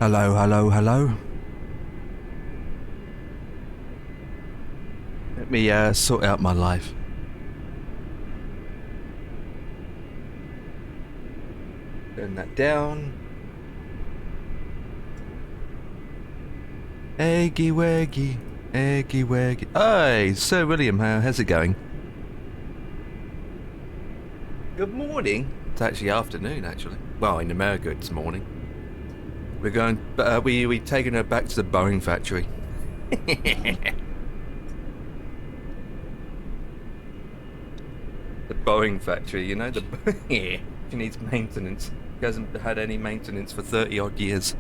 Hello, hello, hello. Let me sort out my life. Turn that down. Eggy waggy, eggy waggy. Hey, Sir William, how's it going? Good morning. It's actually afternoon, actually. Well, in America, it's morning. We're going. We taking her back to the Boeing factory. The Boeing factory, you know, yeah. She needs maintenance. She hasn't had any maintenance for 30 odd years.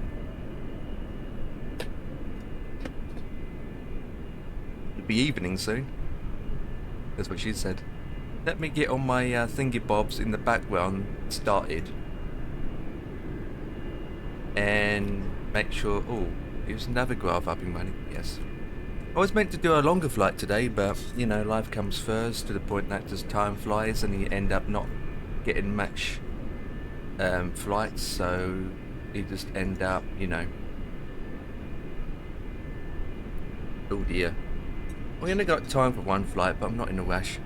It'll be evening soon. That's what she said. Let me get on my thingy bobs in the background started. And make sure. Oh, is Navigraph up and running? Yes. I was meant to do a longer flight today, but you know, life comes first to the point that just time flies and you end up not getting much flights, so you just end up, you know. Oh dear. We only got time for one flight, but I'm not in a rush.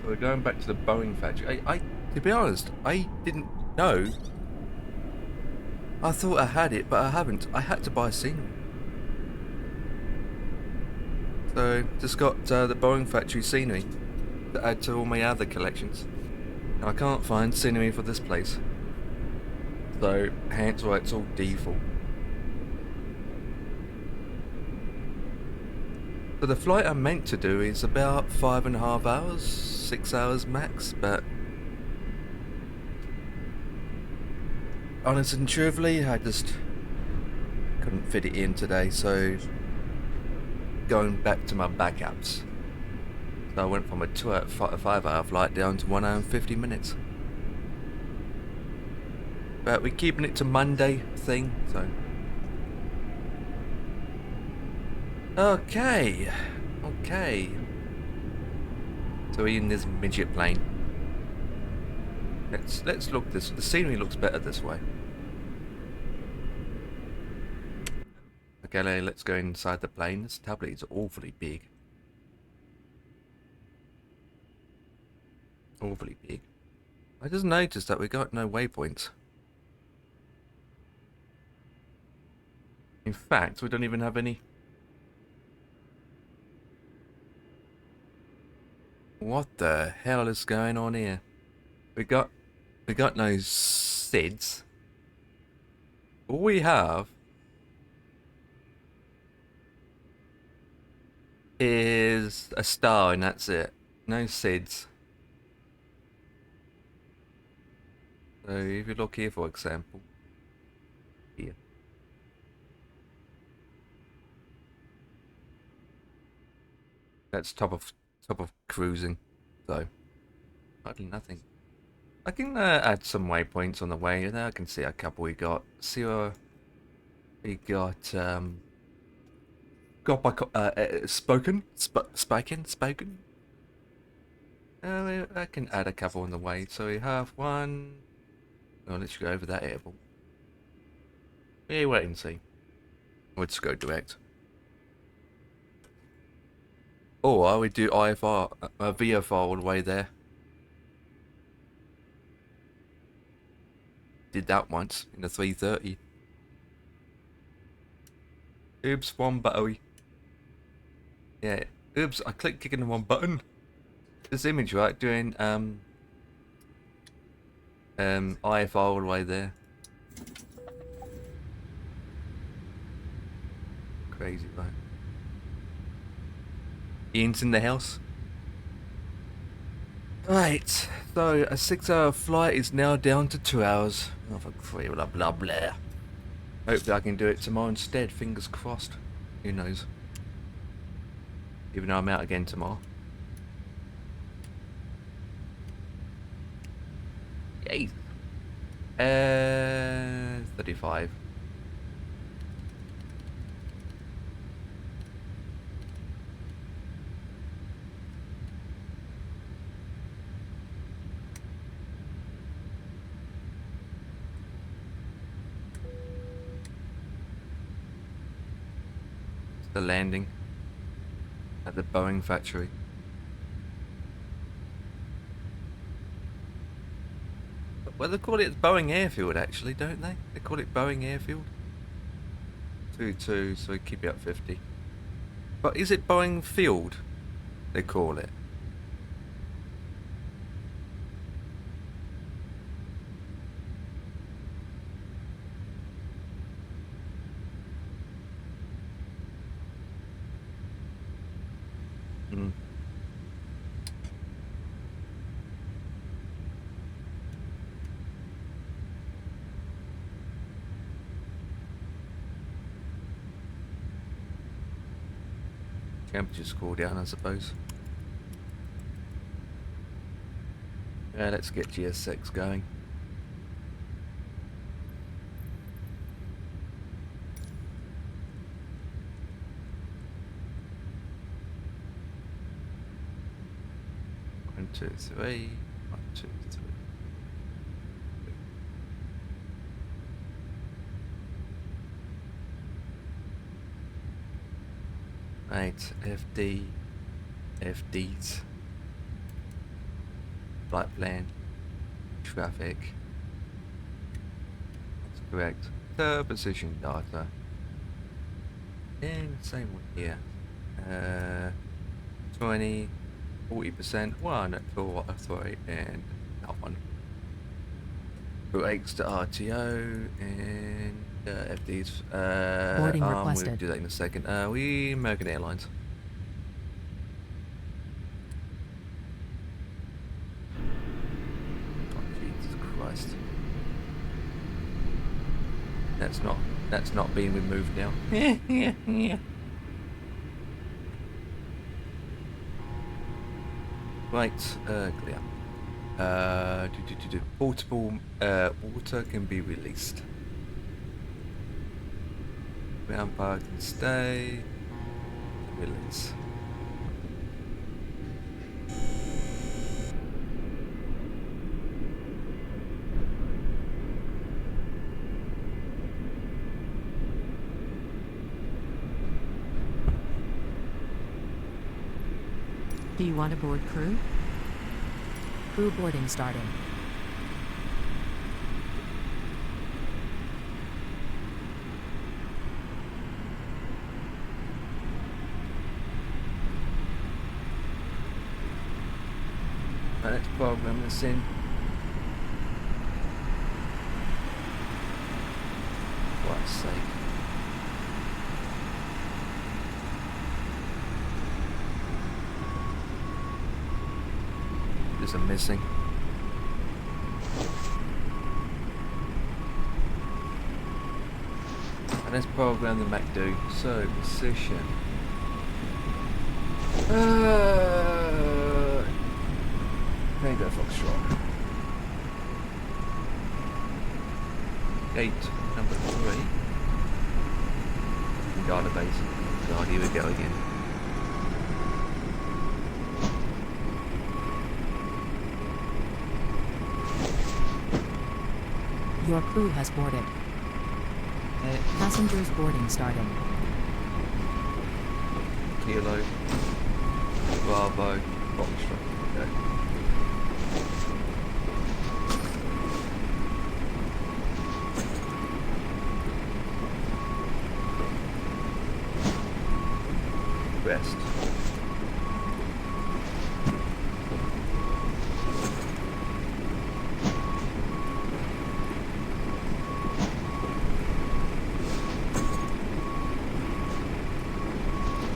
So we're going back to the Boeing factory. To be honest, I didn't know. I thought I had it, but I haven't. I had to buy scenery. So, just got the Boeing factory scenery to add to all my other collections. I can't find scenery for this place. So, hence why it's all default. So the flight I'm meant to do is about 5.5 hours, 6 hours max, but honest and truthfully, I just couldn't fit it in today, so going back to my backups. So I went from a 5 hour flight down to 1 hour and 50 minutes. But we're keeping it to Monday thing, so. Okay. So we're in this midget plane. Let's look this. The scenery looks better this way. Okay, let's go inside the plane. This tablet is awfully big. Awfully big. I just noticed that we got no waypoints. In fact, we don't even have any. What the hell is going on here? We got no SIDS. All we have is a star and that's it. No SIDS. So if you look here, for example, here. That's top of cruising. So hardly nothing. I can add some waypoints on the way. There I can see a couple we got. See we got spoken. I can add a couple on the way. So we have one. Oh, let's go over that airport. Yeah, wait and see. Let's go direct. Or we do IFR, VFR all the way there. Did that once in the 330. Oops, one button. Yeah, oops, I clicked kicking the one button. This image, right, doing IFR all the way there. Crazy, right? Ian's in the house. Right, so a 6 hour flight is now down to 2 hours. Oh, for free, blah blah blah. Hopefully I can do it tomorrow instead, fingers crossed. Who knows? Even though I'm out again tomorrow. Yay! 35. the landing at the Boeing factory. Well, they call it Boeing Airfield, actually, don't they? They call it Boeing Airfield. 2-2, so we keep it at 50. But is it Boeing Field, they call it? Hmm. Temperature's cool down, I suppose. Yeah, let's get GS6 going. One, two, three. 1, 2, 3. Right, FDs. Flight plan. Traffic. That's correct. The position data. And same one here. 20, 40%, 1 for authority, and that one. Breaks to RTO and FDs. Boarding We'll requested. do that in a second. We American Airlines. Oh, Jesus Christ. That's not being removed now. Right, clear. Portable water can be released. Ground power can stay. Release. Do you want to board crew? Crew boarding starting. Right, let's program this in. For God's sake. There's a missing. And let's program the MacDo. So, position. Tango Foxtrot. Gate number 3. Database. God, here we go again. Your crew has boarded. Passengers boarding starting. Kilo. Bravo. Foxtrot. Okay. Rest.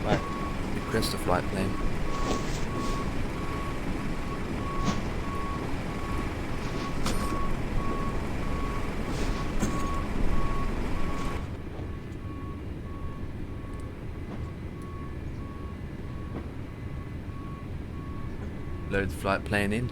Right. Request a flight plan. Load the flight plan in.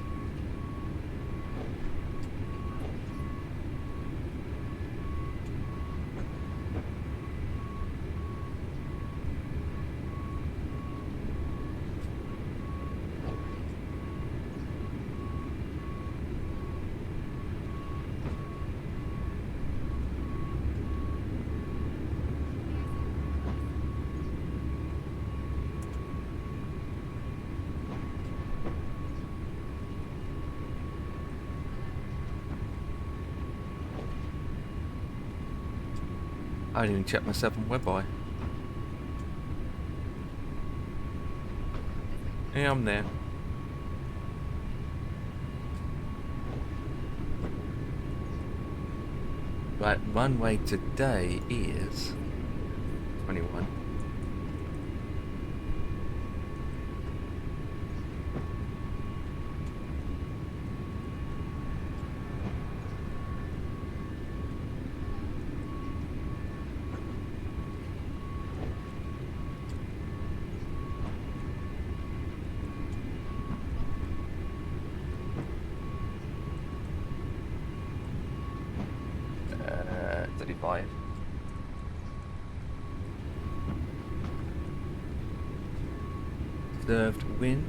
I didn't even check myself on WebEye. Yeah, I'm there. Right, runway today is 21. Uh, 35. Observed wind.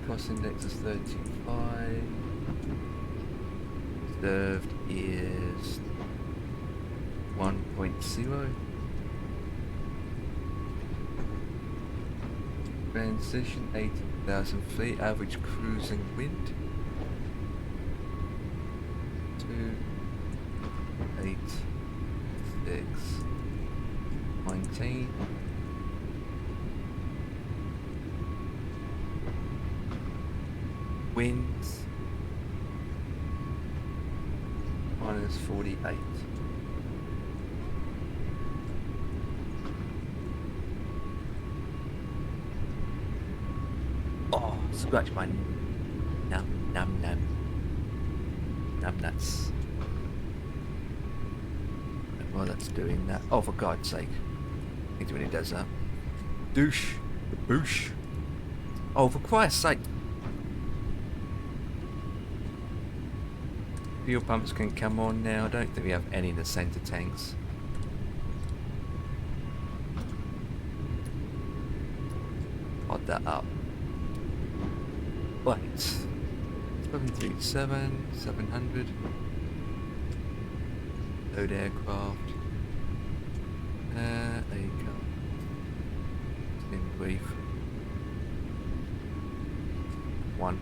Cost index is 35. Observed is 1.0. Transition 80,000 feet. Average cruising wind 28619. Winds -48. Oh, scratch my num nuts. While that's doing that, oh, for God's sake, it really does that. Douche, boosh. Oh, for Christ's sake. Fuel pumps can come on now. I don't think we have any in the center tanks. Odd that up. Right. 737, 700. Load aircraft. There you go. In brief. One.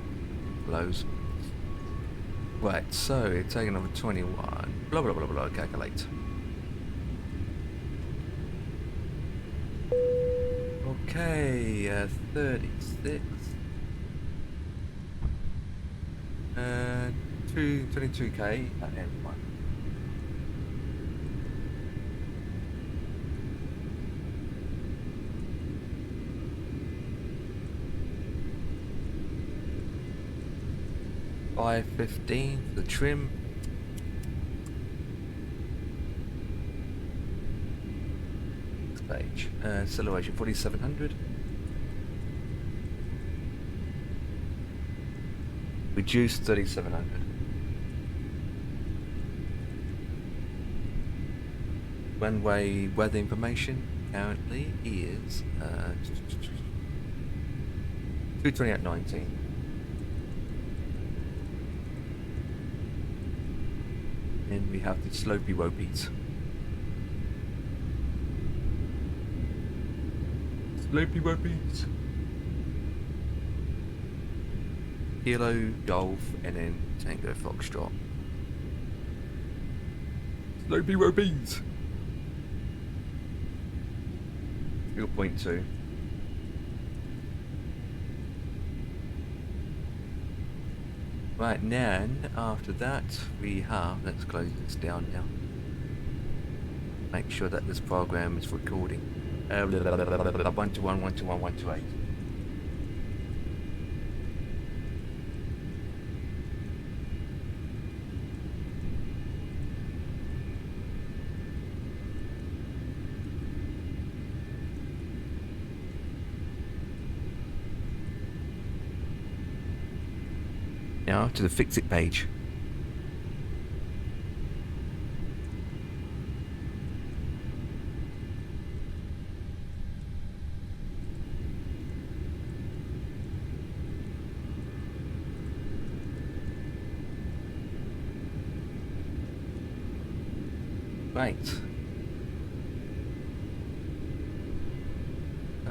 Blows. Right, so it's taking over 21. Blah blah blah blah. Calculate. Okay, 36. 22k at M1. $515 for the trim. Next page. Acceleration 4700. Reduce 3700. Runway weather information currently is 228.19. And we have the slopey wopies. Slopey wopies. Kilo, Golf, and then Tango Foxtrot. Slopey wopies. 0.2. Right, now, after that, we have, let's close this down now. Make sure that this program is recording. 121, 121, 128. Now to the fix it page. Right. We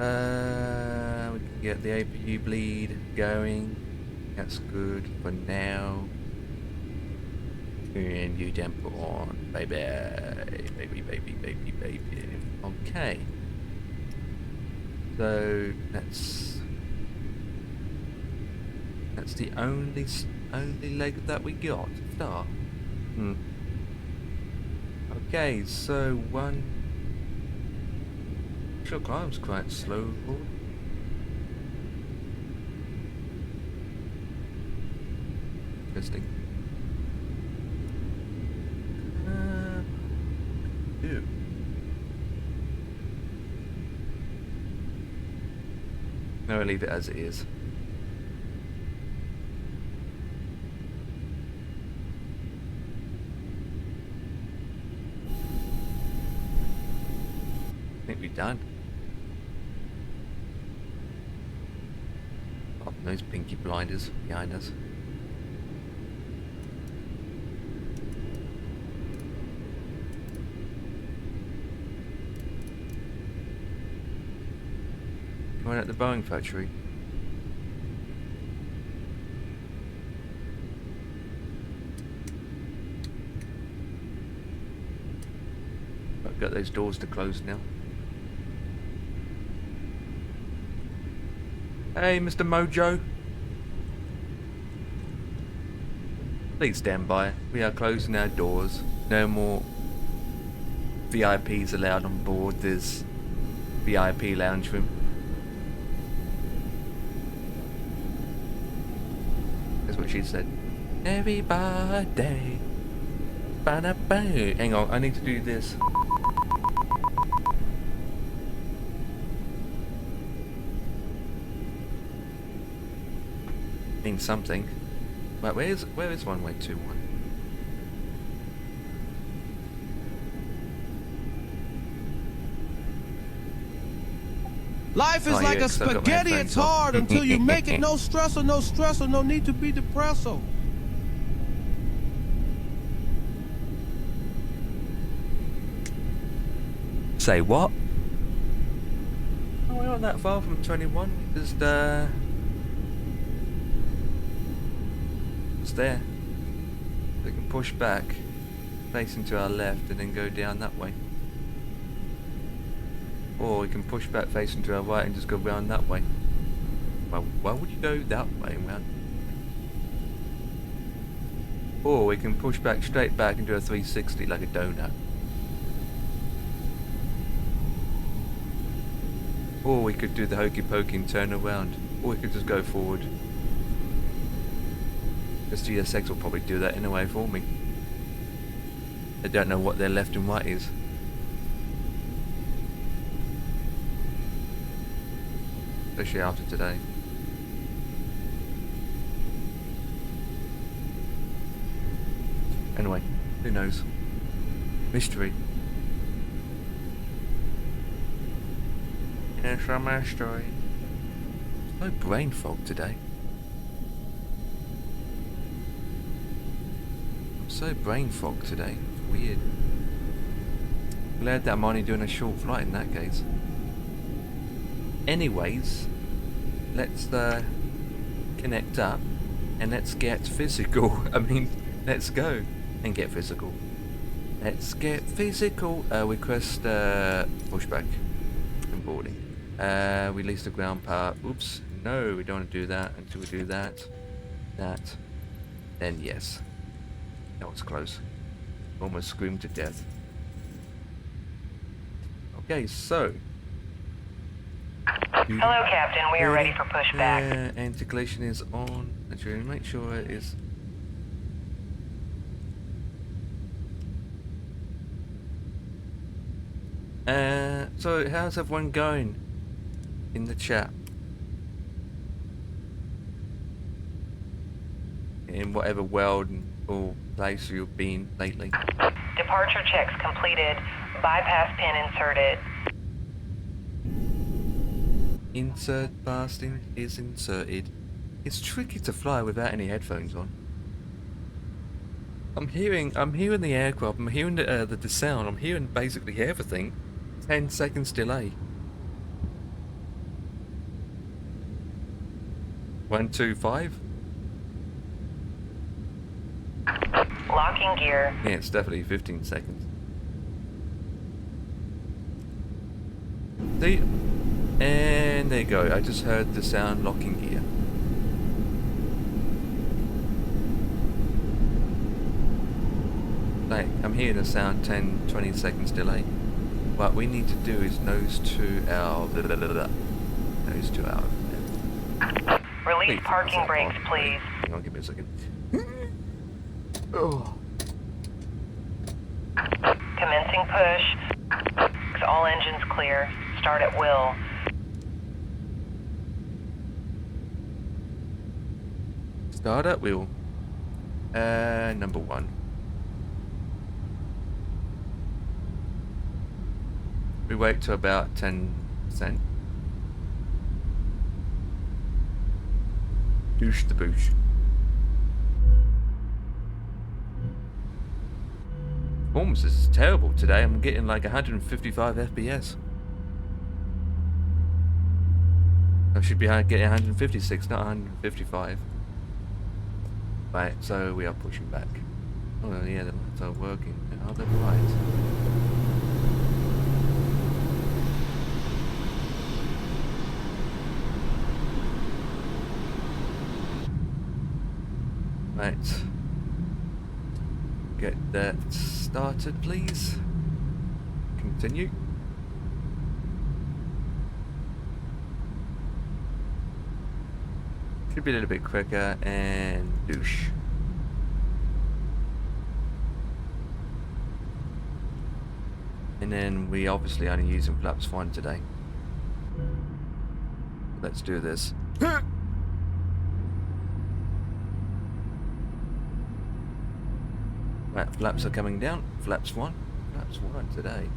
can get the APU bleed going. That's good for now. And you jump on, baby, baby, baby, baby, baby. Okay. So that's the only leg that we got. Star. Hmm. Okay, so one. Sure, climb's quite slow. Interesting. Ew. No, I'll leave it as it is. I think we're done. Oh, those pinky blinders behind us. Going at the Boeing factory. I've got those doors to close now. Hey, Mr. Mojo. Please stand by. We are closing our doors. No more VIPs allowed on board this VIP lounge room. That's what she said. Everybody. Ba-da-ba. Hang on, I need to do this. Means something. Wait, where is 1-way-2-1? Life is Oh, like yeah, a 'cause I've got my spaghetti, headphones it's on. hard until you make it. No stressor, no stressor, no need to be depresso. Say what? Oh, we're not that far from 21. Just, it's there. We can push back, facing to our left, and then go down that way. Or we can push back facing to our right and just go round that way. Well, why would you go that way and round? Or we can push back straight back and do a 360 like a donut. Or we could do the hokey pokey and turn around. Or we could just go forward. Because GSX will probably do that anyway for me. They don't know what their left and right is. Especially after today. Anyway, who knows? Mystery. It's a mystery. No brain fog today. I'm so brain fog today. It's weird. Glad that I'm only doing a short flight in that case. Anyways, let's connect up and let's get physical. I mean, let's go and get physical. Let's get physical. Request pushback and boarding. Release the ground power. Oops, no, we don't want to do that until we do that. Then yes. That was close. Almost screamed to death. Okay, so. Hello, Captain. We are ready for pushback. Anti-collision is on. Let's really make sure it is. So how's everyone going in the chat? In whatever world or place you've been lately. Departure checks completed. Bypass pin inserted. Insert blasting is inserted. It's tricky to fly without any headphones on. I'm hearing the aircraft. I'm hearing the sound. I'm hearing basically everything. 10 seconds delay. 1, 2, 5. Locking gear. Yeah, it's definitely 15 seconds. See? And there you go. I just heard the sound locking gear. Like, I'm hearing the sound 10, 20 seconds delay. What we need to do is nose to our... Nose to our... Release parking brakes, please. Hang on, give me a second. Oh. Commencing push. All engines clear. Start at will. Start at wheel. Number 1. We wait to about 10%. Douche the boosh. Performance is terrible today. I'm getting like 155 FPS. I should be getting 156, not 155. Right, so we are pushing back. Oh yeah, the lights are working. Are they right? Right. Get that started, please. Continue. Should be a little bit quicker, and douche. And then we obviously only using flaps 1 today. Let's do this. Right, flaps are coming down. Flaps 1. Flaps 1 today.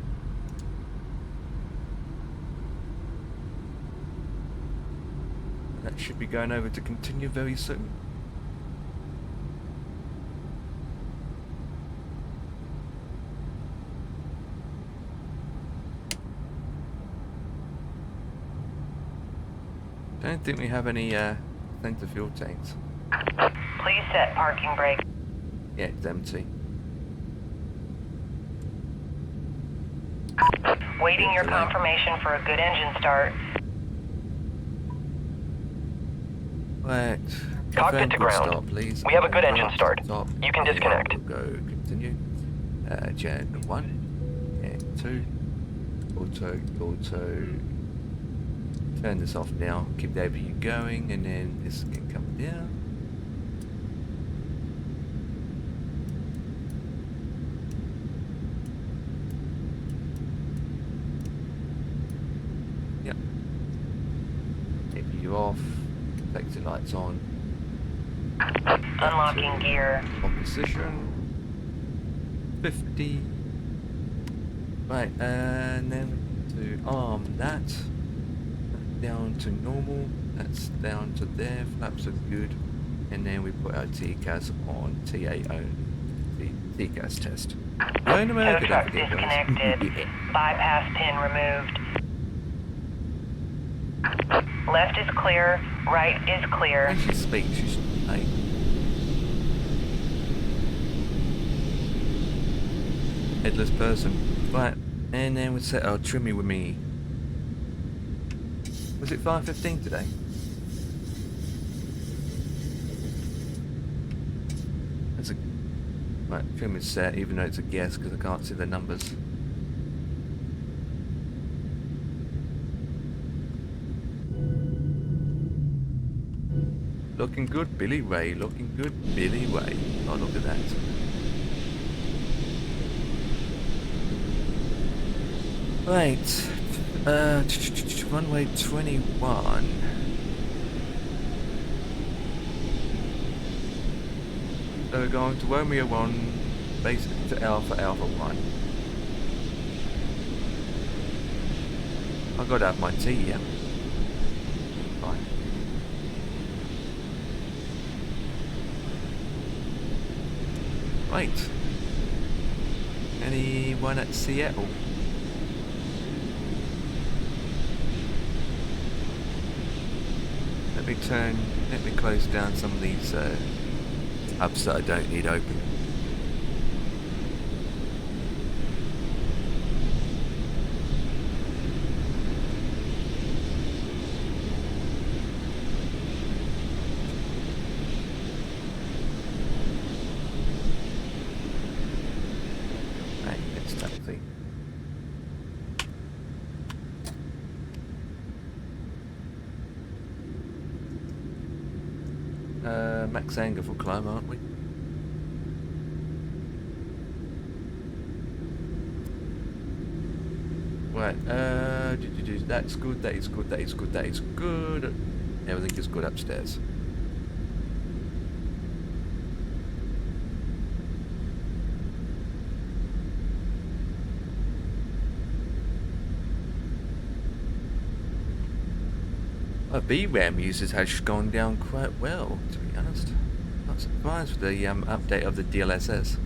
That should be going over to continue very soon. Don't think we have any center fuel tanks. Please set parking brake. Yeah, it's empty. Waiting your confirmation for a good engine start. Right. Cockpit to ground. Start, please. We have a good engine start. Stop. You can disconnect. We'll go continue. Gen 1 and 2. Auto. Turn this off now. Keep the APU going, and then this can come down. Yep. APU off. Safety lights on. Unlocking gear. On position. 50. Right, and then to arm that. Down to normal. That's down to there. Flaps are good. And then we put our TCAS on TA only. TCAS test. We're in Tow America, truck don't forget, guys. disconnected. Yeah. Bypass pin removed. Left is clear. Right is clear. When she speaks, she's like... Headless person. Right, and then we set our trimmy with me. Was it 5:15 today? That's a... Right, trim is set, even though it's a guess, because I can't see the numbers. Looking good, Billy Ray. Looking good, Billy Ray. Oh, look at that. Right. Runway 21. So we're going to Romeo 1, basically to Alpha 1. I've got to have my tea, yeah. Fine. Right. Anyone at Seattle? Let me close down some of these hubs that I don't need open. easy. Max angle for climb, aren't we? Right, that's good, that is good, that is good, that is good. Everything is good upstairs. Our VRAM usage has gone down quite well, to be honest. Not surprised with the update of the DLSS.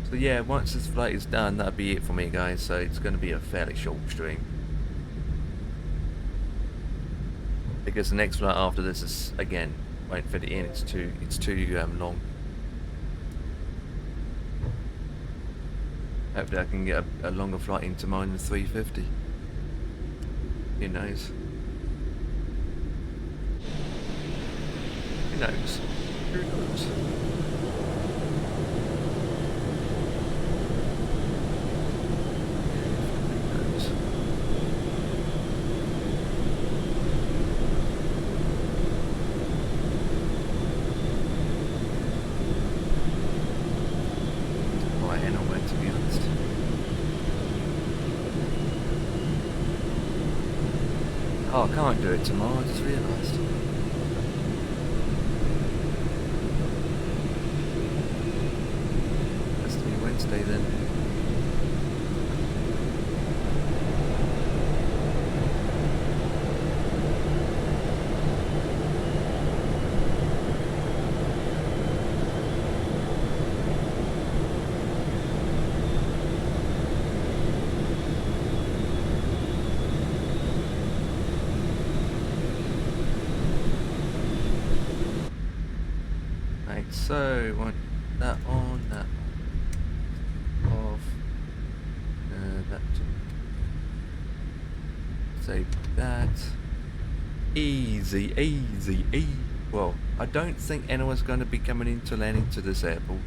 So yeah, once this flight is done, that'll be it for me, guys. So it's going to be a fairly short stream, because the next flight after this is, again, won't fit it in. It's too long. Hopefully I can get a longer flight into mine than 350. Who knows? Who knows? Who knows? Oh, I can't do it tomorrow, I just realised. Has to be Wednesday then. So, want that on, that off, that, save that, easy, easy, easy. Well, I don't think anyone's going to be coming into landing to this airport.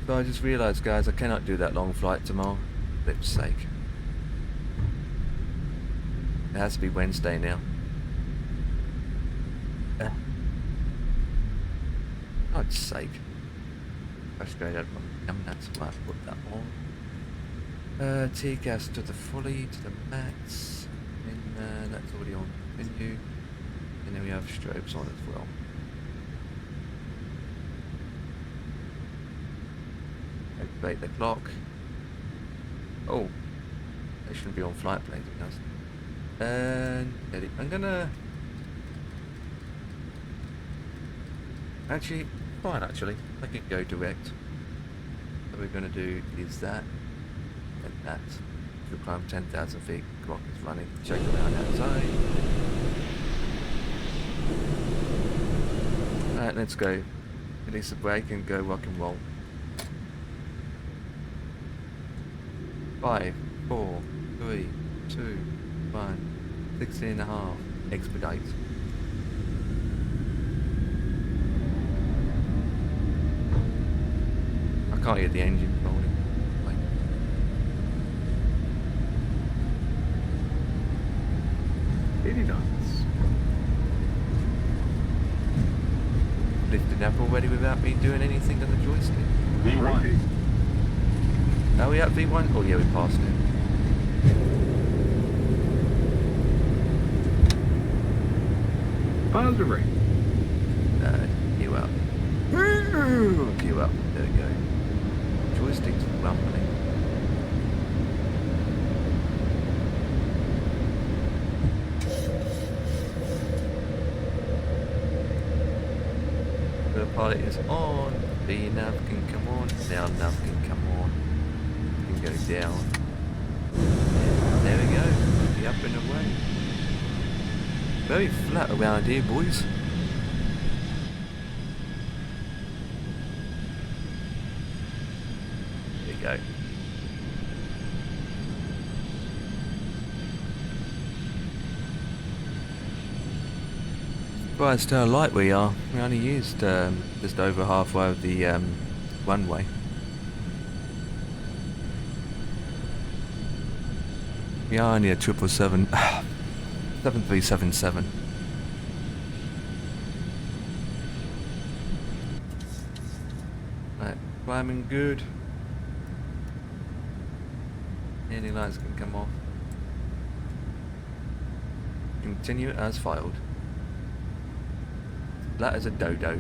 But I just realised, guys, I cannot do that long flight tomorrow, for flip's sake. It has to be Wednesday now. God's sake. Frustrated, I'm not smart to put that on. T-gas to the fully, to the max. And that's already on menu. And then we have strobes on as well. Activate the clock. Oh, they shouldn't be on flight plane, to be honest. And edit. I'm gonna. Actually, fine, actually. I could go direct. What we're going to do is that and that. We'll climb 10,000 feet, clock is running, check around outside. Alright, let's go. Release the brake and go rock and roll. 5, 4, 3, 2, 1, 16.5, expedite. I can't hear the engine rolling. Really nice. Lifted up already without me doing anything on the joystick. V1. Are we at V1? Oh yeah, we passed it. Positive rate. You up. You up. There we go. Joystick's rumbling. The pilot is on. The nav can come on. Now nav can come on. Can go down. And there we go. Be up and away. Very flat around here, boys. There you go. Surprised how light we are. We only used just over halfway of the runway. We are only a 777, 7377. Right, climbing good. Any lights can come off. Continue as filed. That is a dodo.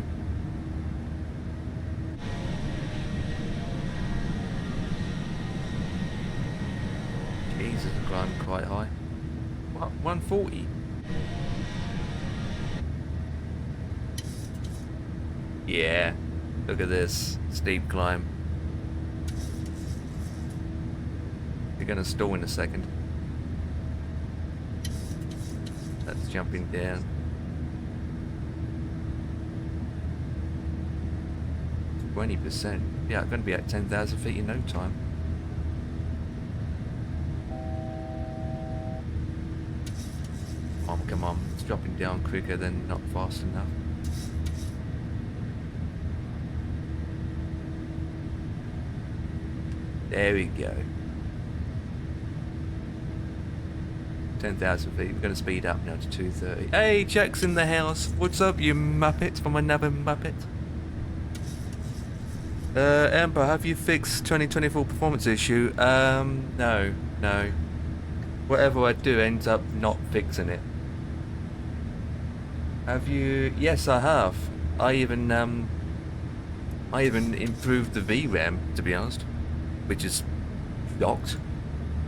Jesus, the climb quite high. What? 140? Yeah. Look at this steep climb. You're gonna stall in a second. That's jumping down. %. Yeah, I'm going to be at 10,000 feet in no time. Come on. It's dropping down quicker than not fast enough. There we go. 10,000 feet. We're going to speed up now to 230. Hey, Jack's in the house. What's up, you muppet from another muppet? Amber, have you fixed 2024 performance issue? No. Whatever I do ends up not fixing it. Have you? Yes, I have. I even improved the VRAM, to be honest, which is shocked.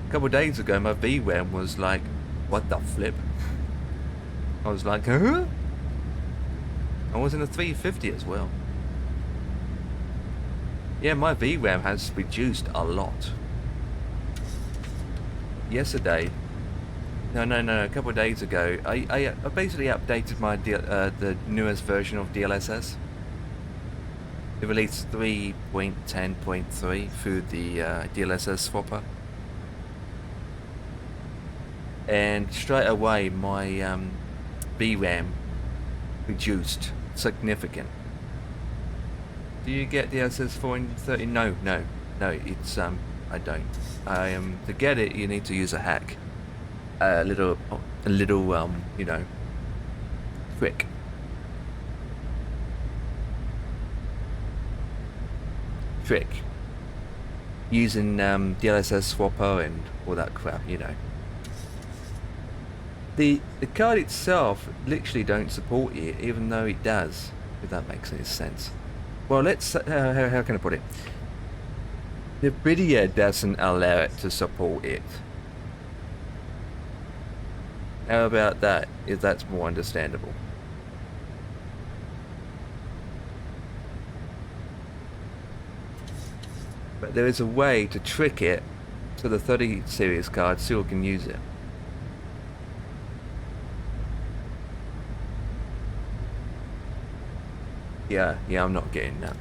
A couple of days ago, my VRAM was like, what the flip? I was like, huh? I was in a 350 as well. Yeah, my VRAM has reduced a lot. Yesterday, no, a couple of days ago, I basically updated my the newest version of DLSS. It released 3.10.3 through the DLSS swapper. And straight away, my VRAM reduced significant. Do you get DLSS 430? No, it's I don't. To get it, you need to use a hack. A little you know, trick. Using DLSS swapper and all that crap, you know. The card itself literally don't support it, even though it does, if that makes any sense. Well, let's how can I put it? The video doesn't allow it to support it. How about that, if that's more understandable? But there is a way to trick it so the 30 series card still can use it. Yeah, I'm not getting that.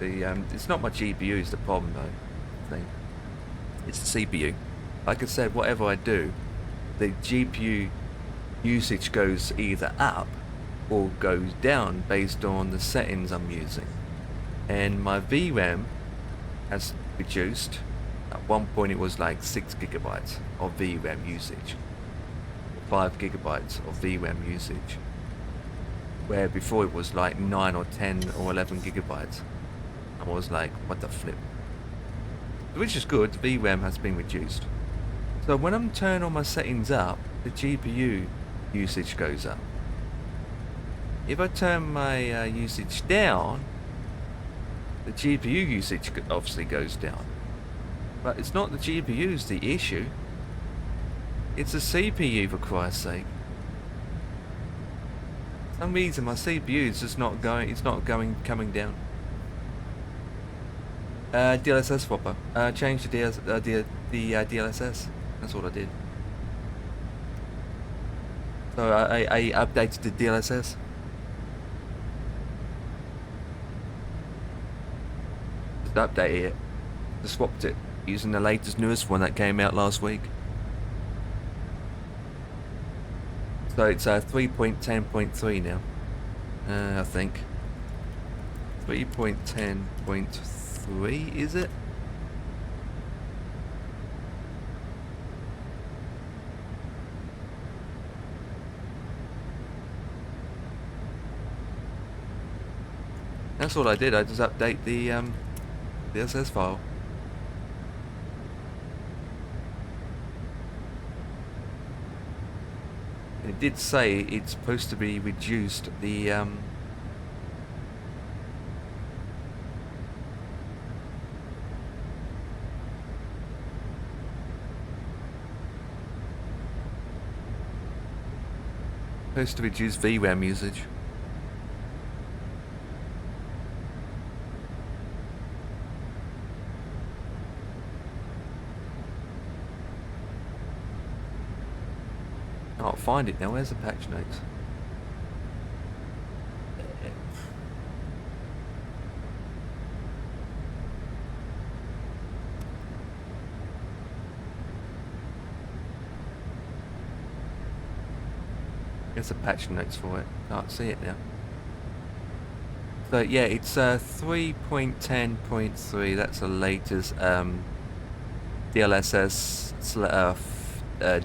It's not my GPU is the problem though. It's the CPU. Like I said, whatever I do, the GPU usage goes either up or goes down based on the settings I'm using. And my VRAM has reduced. At one point it was like 6 gigabytes of VRAM usage. 5 gigabytes of VRAM usage. Where before it was like 9 or 10 or 11 gigabytes. I was like, what the flip? Which is good, the VRAM has been reduced. So when I'm turning all my settings up, the GPU usage goes up. If I turn my usage down, the GPU usage obviously goes down. But it's not the GPU's the issue. It's the CPU, for Christ's sake. For some reason my CPU is just not going, coming down. DLSS swapper. Change the DLSS. That's what I did. So I updated the DLSS. Just updated it. Just swapped it using the latest, newest one that came out last week. So it's 3.10.3 now. I think 3.10.3 is it? That's all I did. I just update the SS file. It did say it's supposed to be reduced the supposed to reduce VRAM usage. Can't find it now. Where's the patch notes? There's the patch notes for it. Can't see it now. So yeah, it's 3.10.3. That's the latest DLSS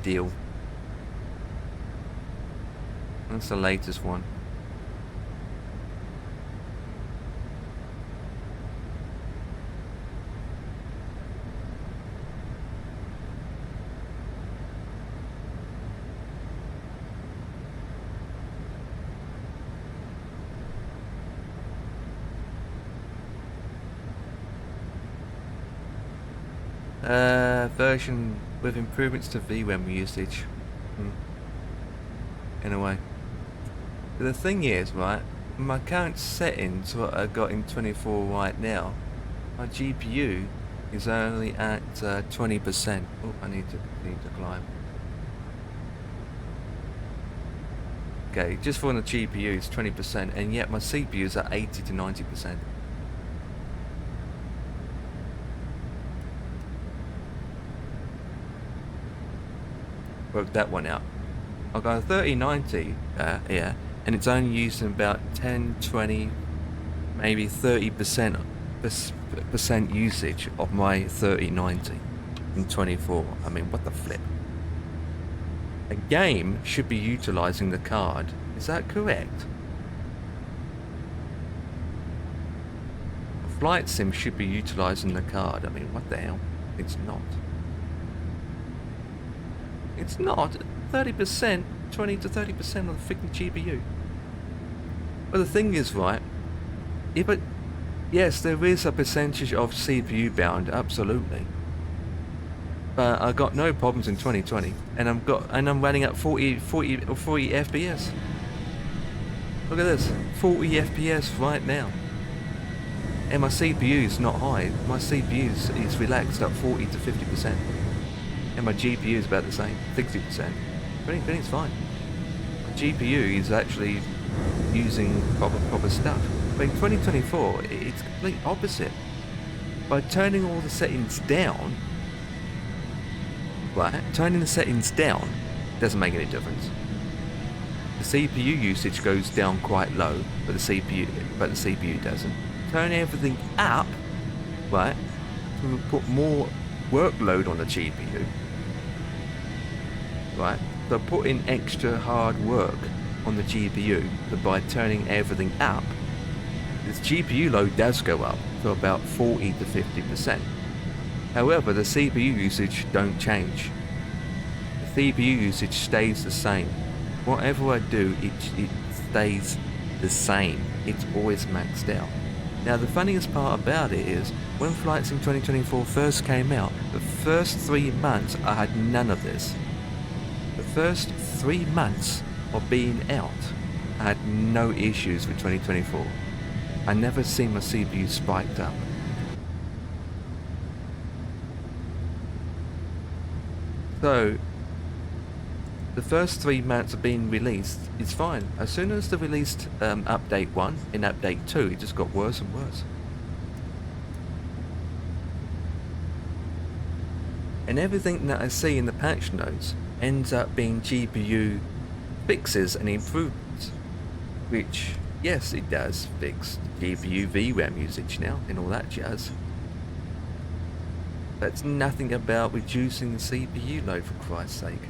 deal. That's the latest one. Version with improvements to VRAM usage. In a way. The thing is, right, my current settings, what I got in 24 right now, my GPU is only at 20%. Oh, I need to climb. Okay, just for the GPU it's 20%, and yet my CPU is at 80 to 90%. Work that one out. I've got a 3090, yeah, and it's only using about 10, 20, maybe 30% usage of my 3090 in 24. I mean, what the flip? A game should be utilizing the card. Is that correct? A flight sim should be utilizing the card. I mean, what the hell? It's not. It's not. 30%, 20 to 30% of the freaking GPU. But the thing is, right, yes, there is a percentage of CPU bound, absolutely. But I got no problems in 2020, and I'm running at 40 FPS. Look at this, 40 FPS right now. And my CPU is not high. My CPU is relaxed at 40 to 50%. And my GPU is about the same, 60%. Everything's fine. My GPU is actually using proper stuff. But in 2024, it's complete opposite. By turning all the settings down, right? Turning the settings down doesn't make any difference. The CPU usage goes down quite low, but the CPU doesn't. Turn everything up, right? To put more workload on the GPU, right? So put in extra hard work on the GPU, but by turning everything up, this GPU load does go up to about 40 to 50%. However, the CPU usage don't change. The CPU usage stays the same. Whatever I do, it stays the same. It's always maxed out. Now the funniest part about it is, when Flight Sim 2024 first came out, the first 3 months I had none of this. The first 3 months of being out, I had no issues with 2024. I never seen my CPU spiked up. So, the first 3 months of being released is fine. As soon as they released update 1 and update 2, it just got worse and worse. And everything that I see in the patch notes ends up being GPU fixes and improvements, which, yes, it does fix GPU VRAM usage now and all that jazz. That's nothing about reducing the CPU load, for Christ's sake.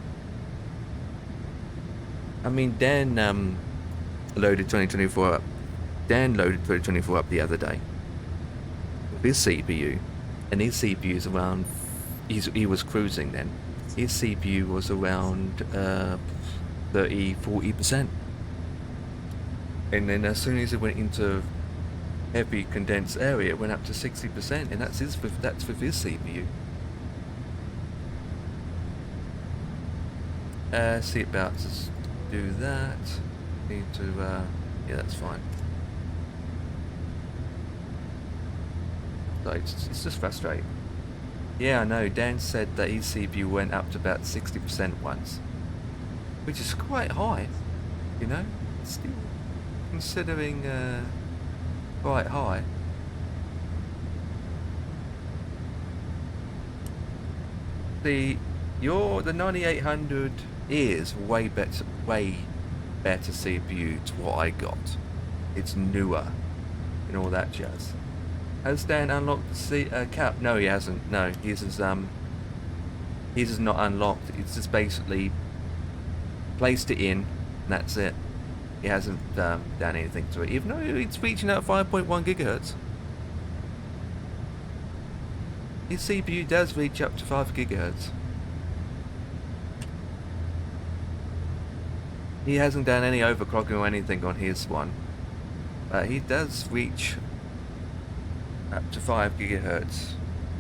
I mean, Dan loaded 2024 up. Dan loaded 2024 up the other day with his CPU, and his CPU is around. He was cruising then. His CPU was around 30-40%, and then as soon as it went into heavy condensed area, it went up to 60%, and that's with his CPU. See about to do that. Need to yeah, that's fine. So it's just frustrating. Yeah, I know. Dan said that his CPU went up to about 60% once, which is quite high, you know. Still considering quite high. The 9800 is way better CPU to what I got. It's newer and all that jazz. Has Dan unlocked the cap? No, he hasn't. No, his is not unlocked. It's just basically placed it in, and that's it. He hasn't done anything to it, even though it's reaching out 5.1 gigahertz. His CPU does reach up to 5 gigahertz. He hasn't done any overclocking or anything on his one. He does reach up to 5 gigahertz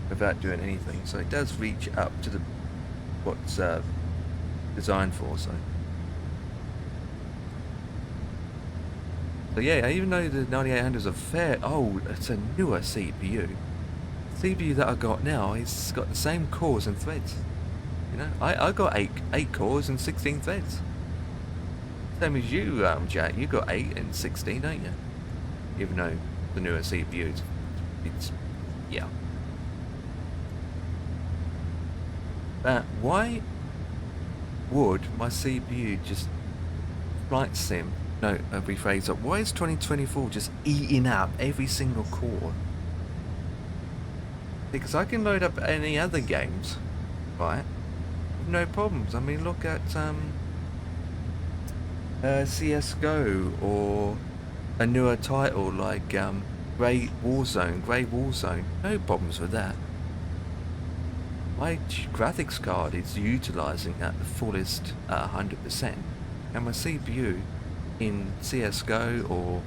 without doing anything, so it does reach up to the what's designed for. So yeah, even though the 9800 is it's a newer CPU. The CPU that I got now is got the same cores and threads. You know, I got 8 cores and 16 threads. Same as you, Jack. You got 8 and 16, don't you? Even though the newer CPUs, it's yeah. But why would my CPU just flight sim? No, I'll rephrase that. Why is 2024 just eating up every single core? Because I can load up any other games, right? No problems. I mean, look at CS:GO or a newer title like Grey Warzone. No problems with that. My graphics card is utilizing at the fullest 100%, and my CPU in CS:GO or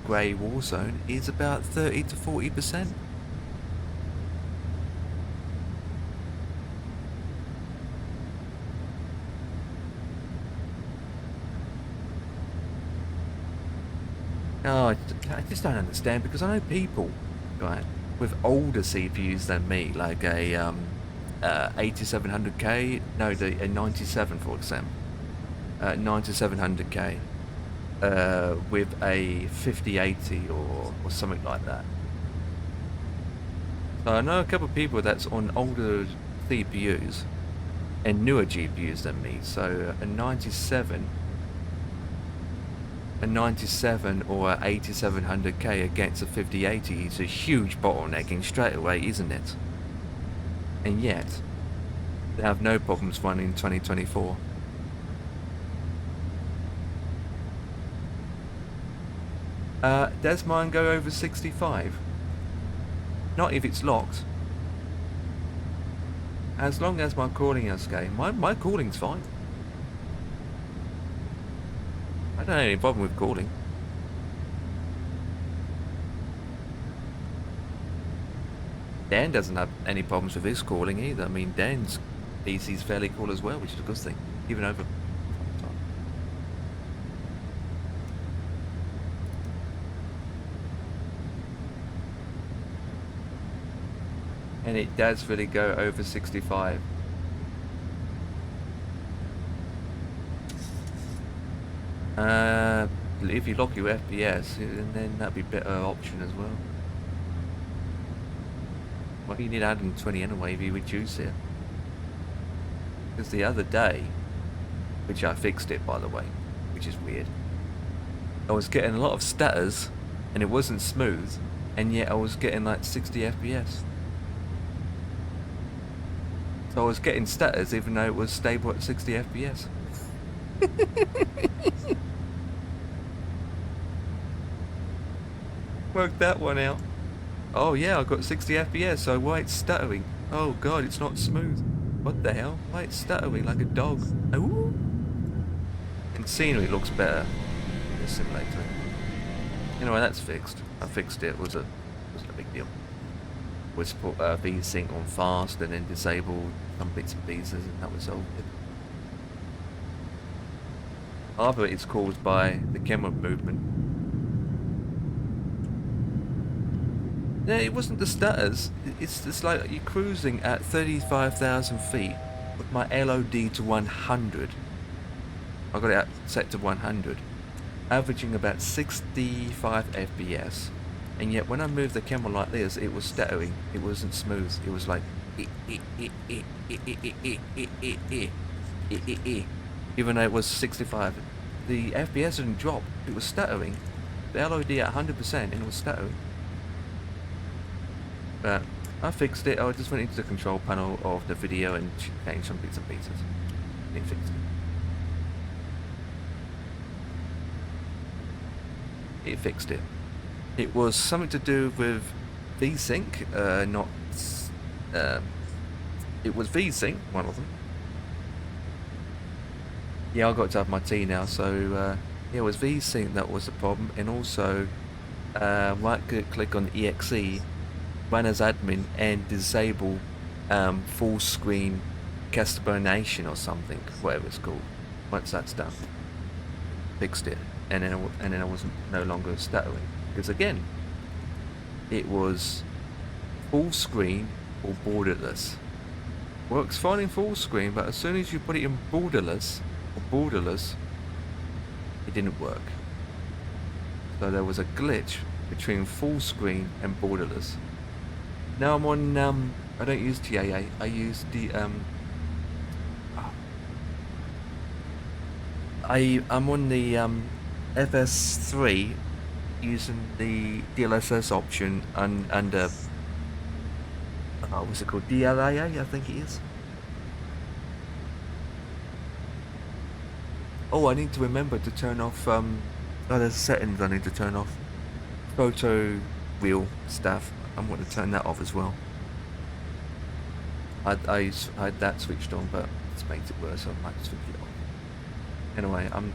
Grey Warzone is about 30 to 40%. Oh, I just don't understand, because I know people, right, with older CPUs than me, like a 8700K, no, a 97 for example, 9700K, with a 5080 or something like that. So I know a couple of people that's on older CPUs and newer GPUs than me, so a 97 or a 8700K against a 5080 is a huge bottlenecking straight away, isn't it? And yet, they have no problems running 2024. Does mine go over 65? Not if it's locked. As long as my cooling is okay, my cooling's fine. I don't have any problem with cooling. Dan doesn't have any problems with his cooling either. I mean, Dan's PC's fairly cool as well, which is a good thing, even over time. And it does really go over 65. If you lock your FPS, then that'd be a better option as well. Well, you need 120 anyway if you reduce it. Because the other day, which I fixed it by the way, which is weird. I was getting a lot of stutters, and it wasn't smooth, and yet I was getting like 60 FPS. So I was getting stutters even though it was stable at 60 FPS. Worked that one out. Oh yeah, I got 60 FPS, so why it's stuttering? Oh god, it's not smooth. What the hell? Why it's stuttering like a dog? Ooh. And scenery looks better in the simulator. Anyway, that's fixed. I fixed it. Wasn't a big deal. Was put VSync on fast and then disabled some bits and pieces, and that was all good. Half of it is caused by the camera movement. No, it wasn't the stutters. It's just like you're cruising at 35,000 feet with my LOD to 100. I got it set to 100, averaging about 65 FPS. And yet when I moved the camera like this, it was stuttering. It wasn't smooth. It was like even though it was 65. The FPS didn't drop. It was stuttering. The LOD at 100% and it was stuttering. But I fixed it. I just went into the control panel of the video and changed some bits and pieces. It fixed it. It fixed it. It was something to do with VSync, not... it was VSync, one of them. Yeah, I got to have my tea now, so yeah, it was VSync that was the problem, and also right-click on EXE, run as admin, and disable full screen customization or something, whatever it's called. Once that's done, fixed it, and then I wasn't no longer stuttering. Because again, it was full screen or borderless. Works fine in full screen, but as soon as you put it in borderless, it didn't work. So there was a glitch between full screen and borderless. Now I'm on, I don't use TAA, I use the, I'm on the FS3 using the DLSS option under, what's it called, DLAA, I think it is. Oh, I need to remember to turn off, oh, there's settings I need to turn off. Photo wheel stuff, I'm going to turn that off as well. I had that switched on, but it's made it worse, so I might switch it off. Anyway, I'm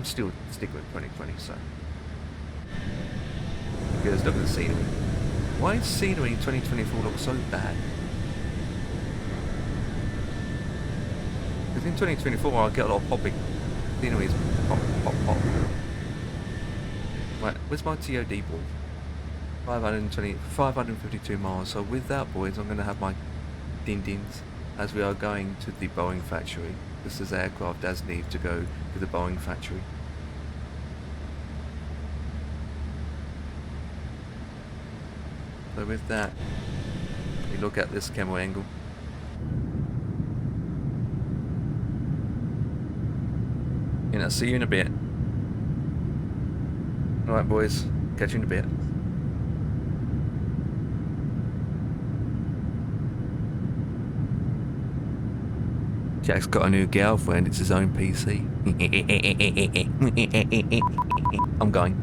still sticking with 2020, so. Because look at the scenery. Why is scenery in 2024 look so bad? Because in 2024 I'll get a lot of popping. Scenery is pop, pop, pop. Right, where's my TOD board? 552 miles. So with that, boys, I'm going to have my din-dins as we are going to the Boeing factory. This is aircraft does need to go to the Boeing factory. So with that, we look at this camera angle. And I'll see you in a bit. Alright boys, catch you in a bit. Jack's got a new girlfriend, it's his own PC. I'm going.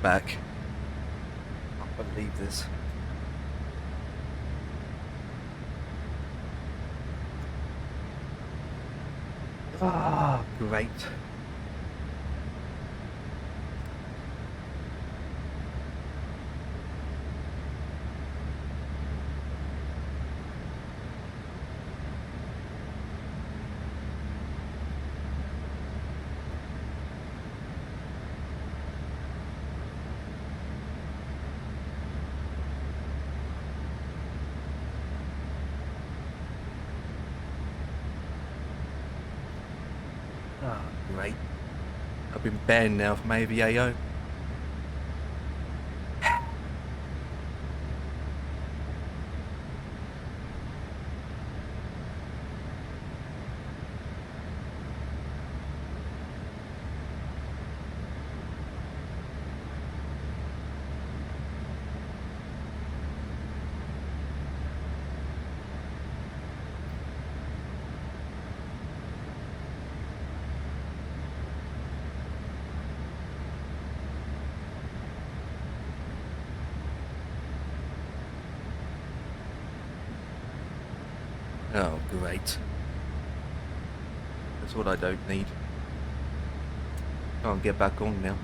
back. I can't believe this. Ah, great. Ah, great. I've been banned now from IVAO. Oh, great. That's what I don't need. Can't get back on now.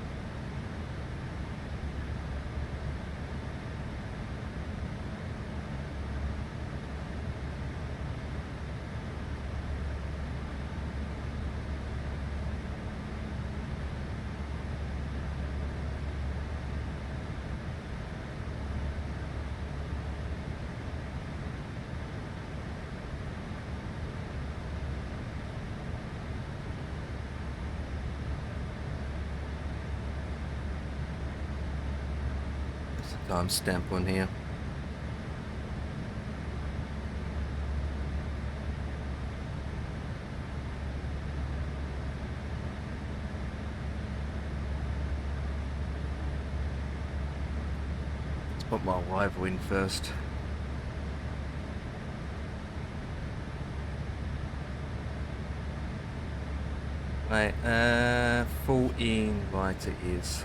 There's a timestamp on here. Let's put my rival in first. Right, 14, right it is.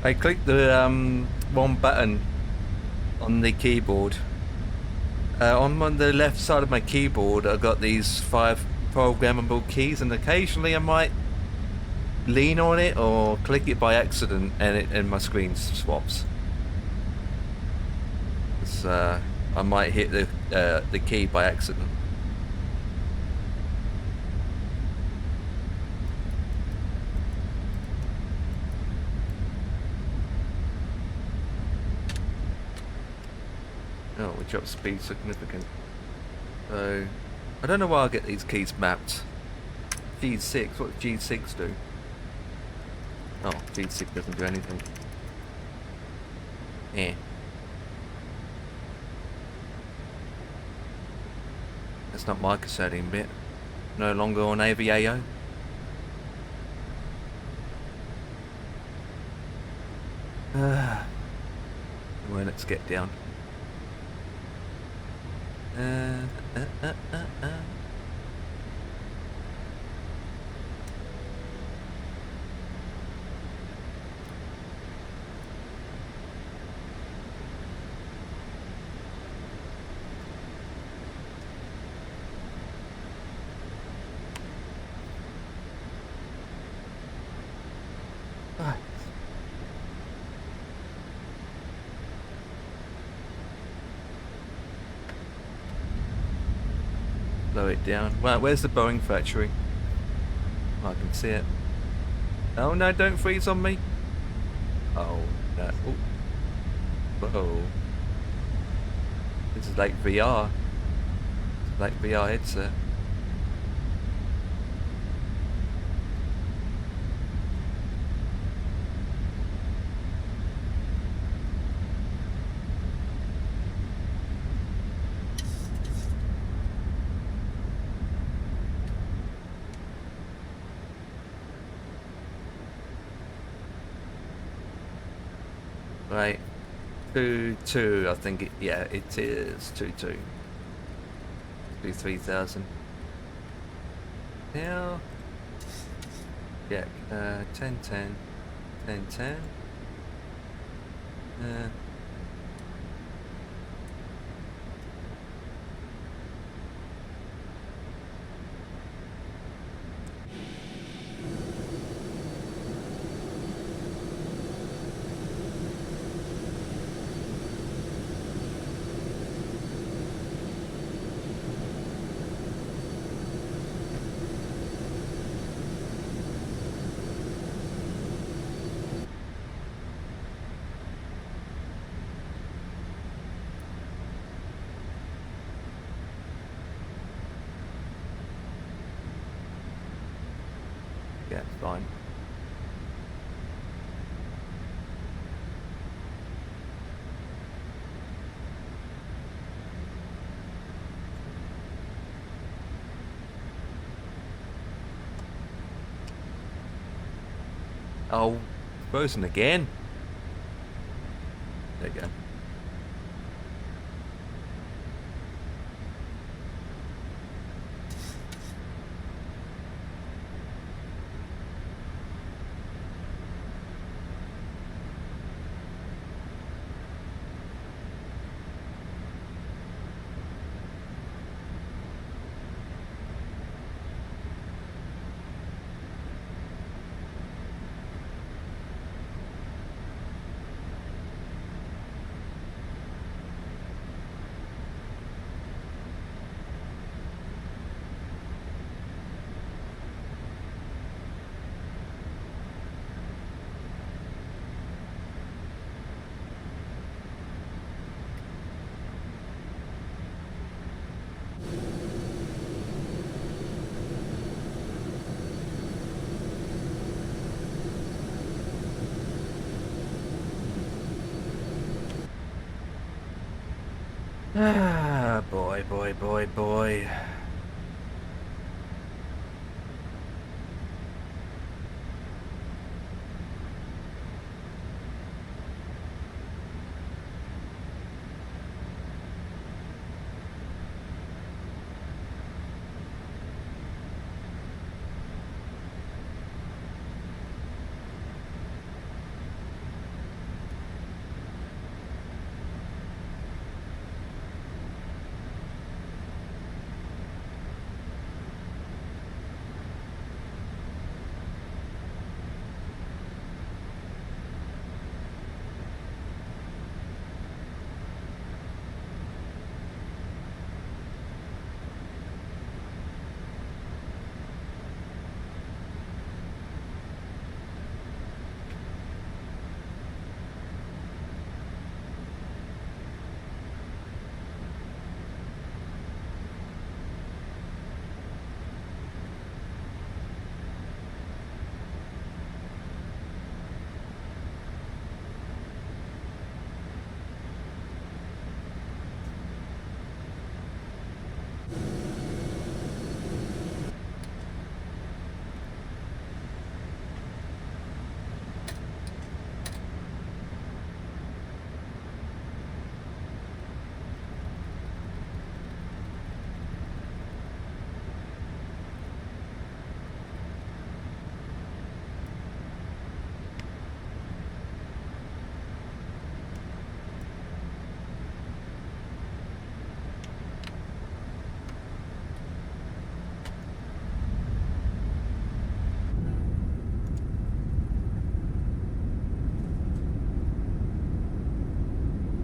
I clicked the one button on the keyboard. On the left side of my keyboard, I've got these 5 programmable keys, and occasionally I might lean on it or click it by accident, and my screen swaps. I might hit the key by accident. Oh, we dropped speed significant. So, I don't know why I get these keys mapped. G6, what does G6 do? Oh, G6 doesn't do anything. Eh. That's not my custodian bit. No longer on IVAO. Well, let's get down. Slow it down. Well, where's the Boeing factory? Oh, I can see it. Oh no, don't freeze on me. Oh, no. Ooh. Whoa. This is like VR. It's like VR headset. Right, 2-2, I think it, yeah, it is 2-2. 3,000. Now, yeah, 10-10, 10-10. Yeah, it's fine. Oh, frozen again. There you go. Ah, boy, boy, boy, boy.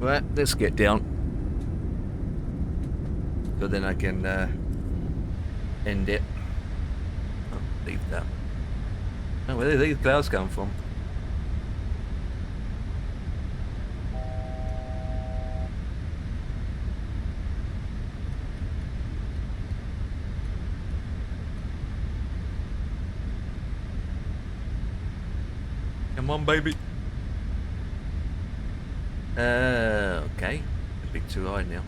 Right, let's get down. So then I can end it. Oh, leave that. Oh, where did these clouds come from? Come on, baby. Okay. A bit too high now.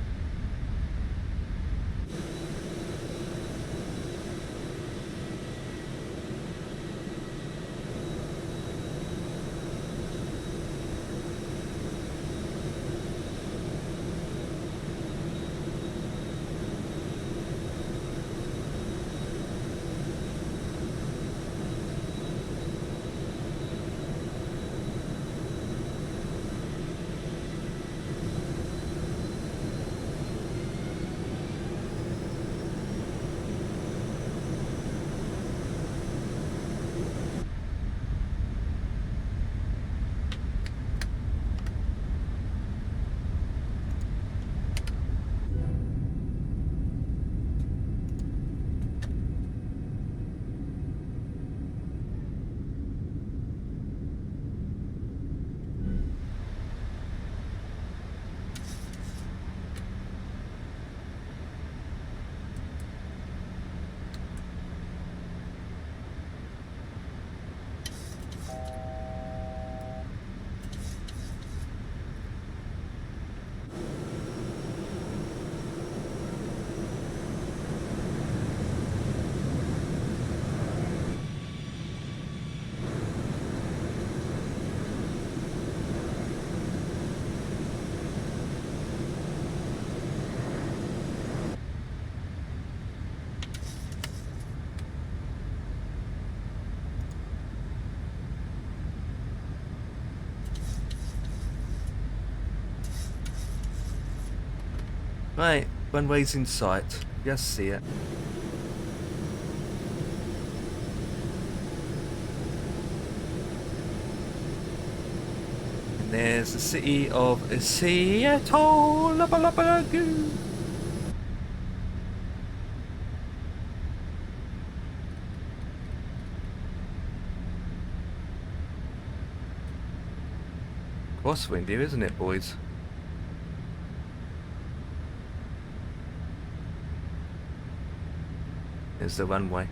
Right, runway's in sight. Just see it. And there's the city of Seattle. Crosswind here, isn't it, boys? There's the runway.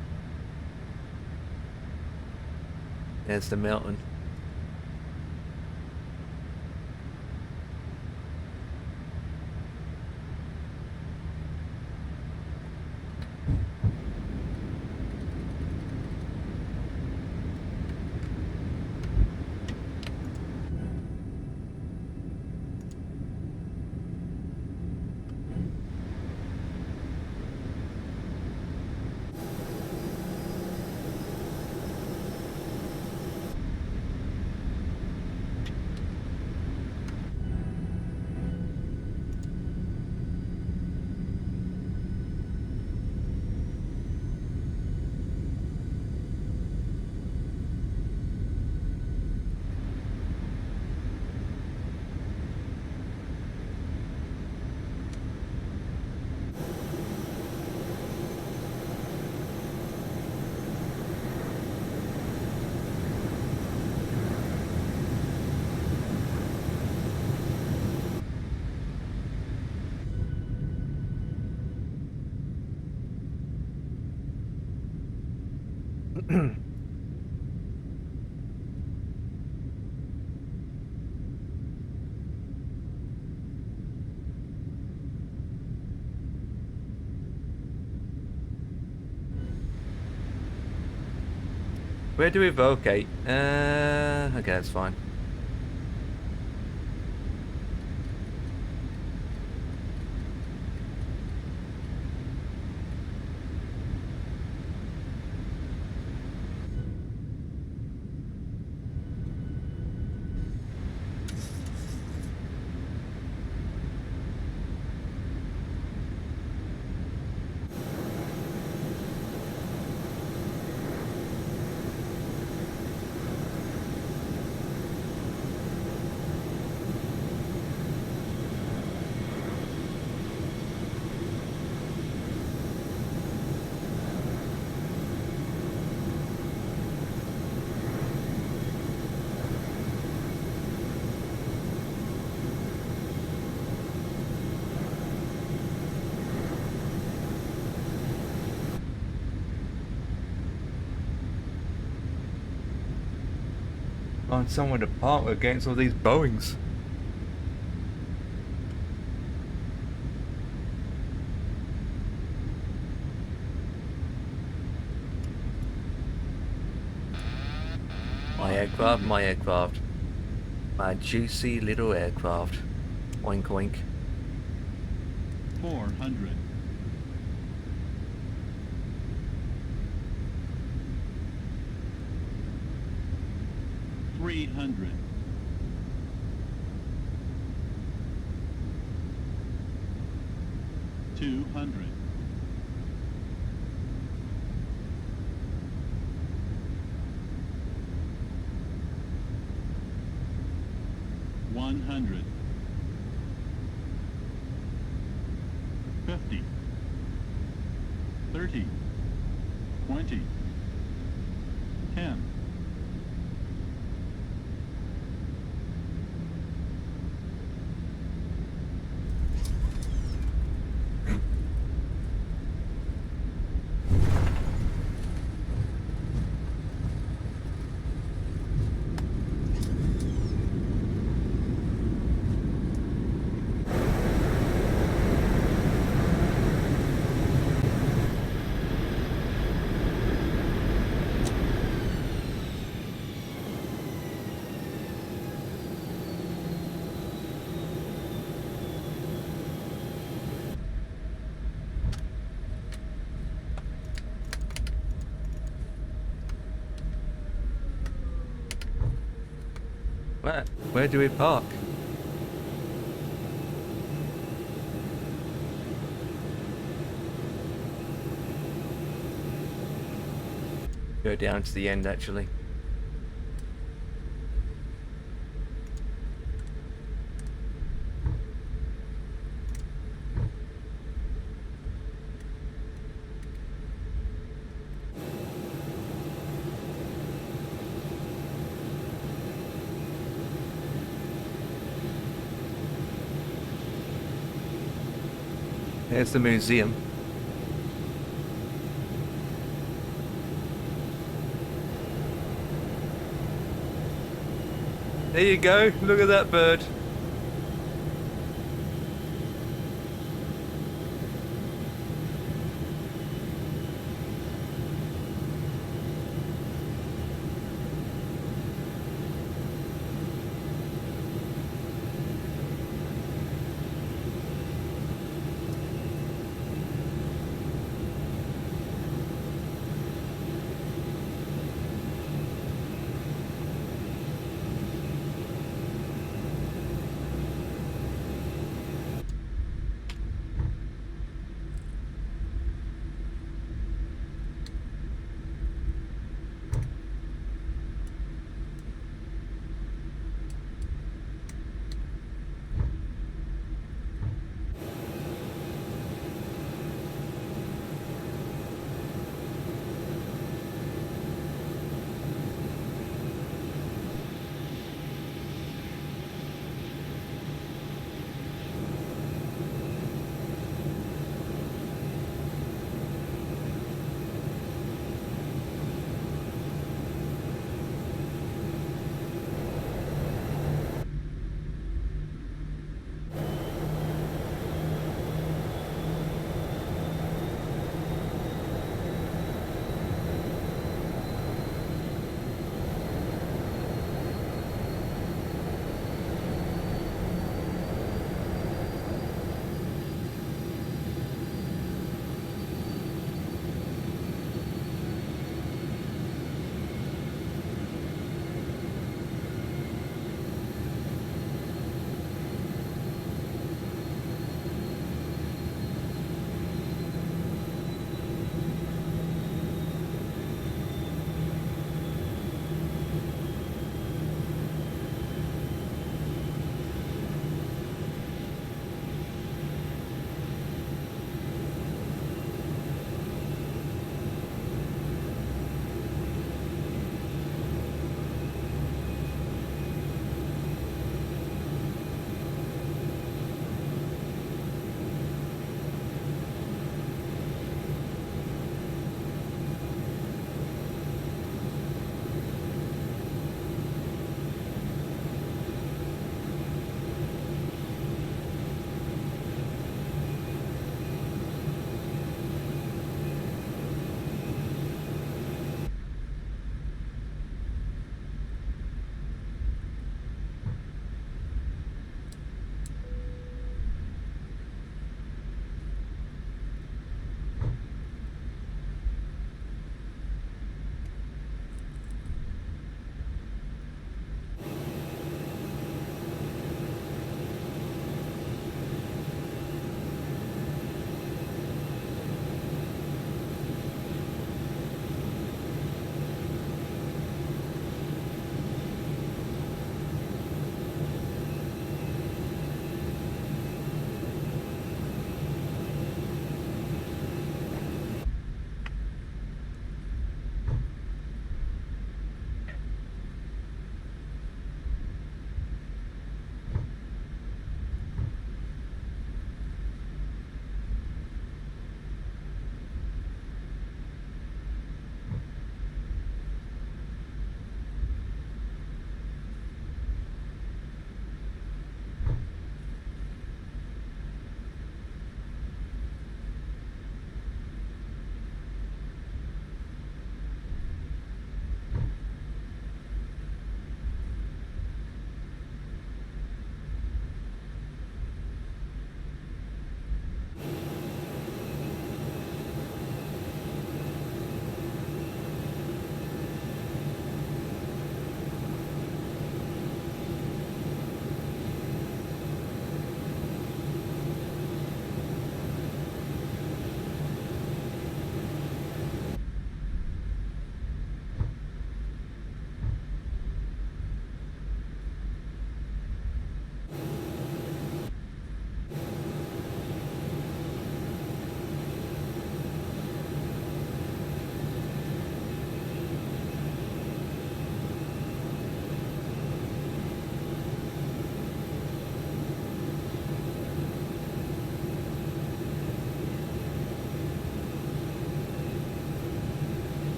There's the mountain. Where do we vocate? Okay, that's fine. Find somewhere to park against all these Boeings. My aircraft, my aircraft. My juicy little aircraft. Oink oink. 400. 300. 200. 100. 50. 30. 20. 10. Where do we park? Go down to the end actually. There's the museum. There you go, look at that bird.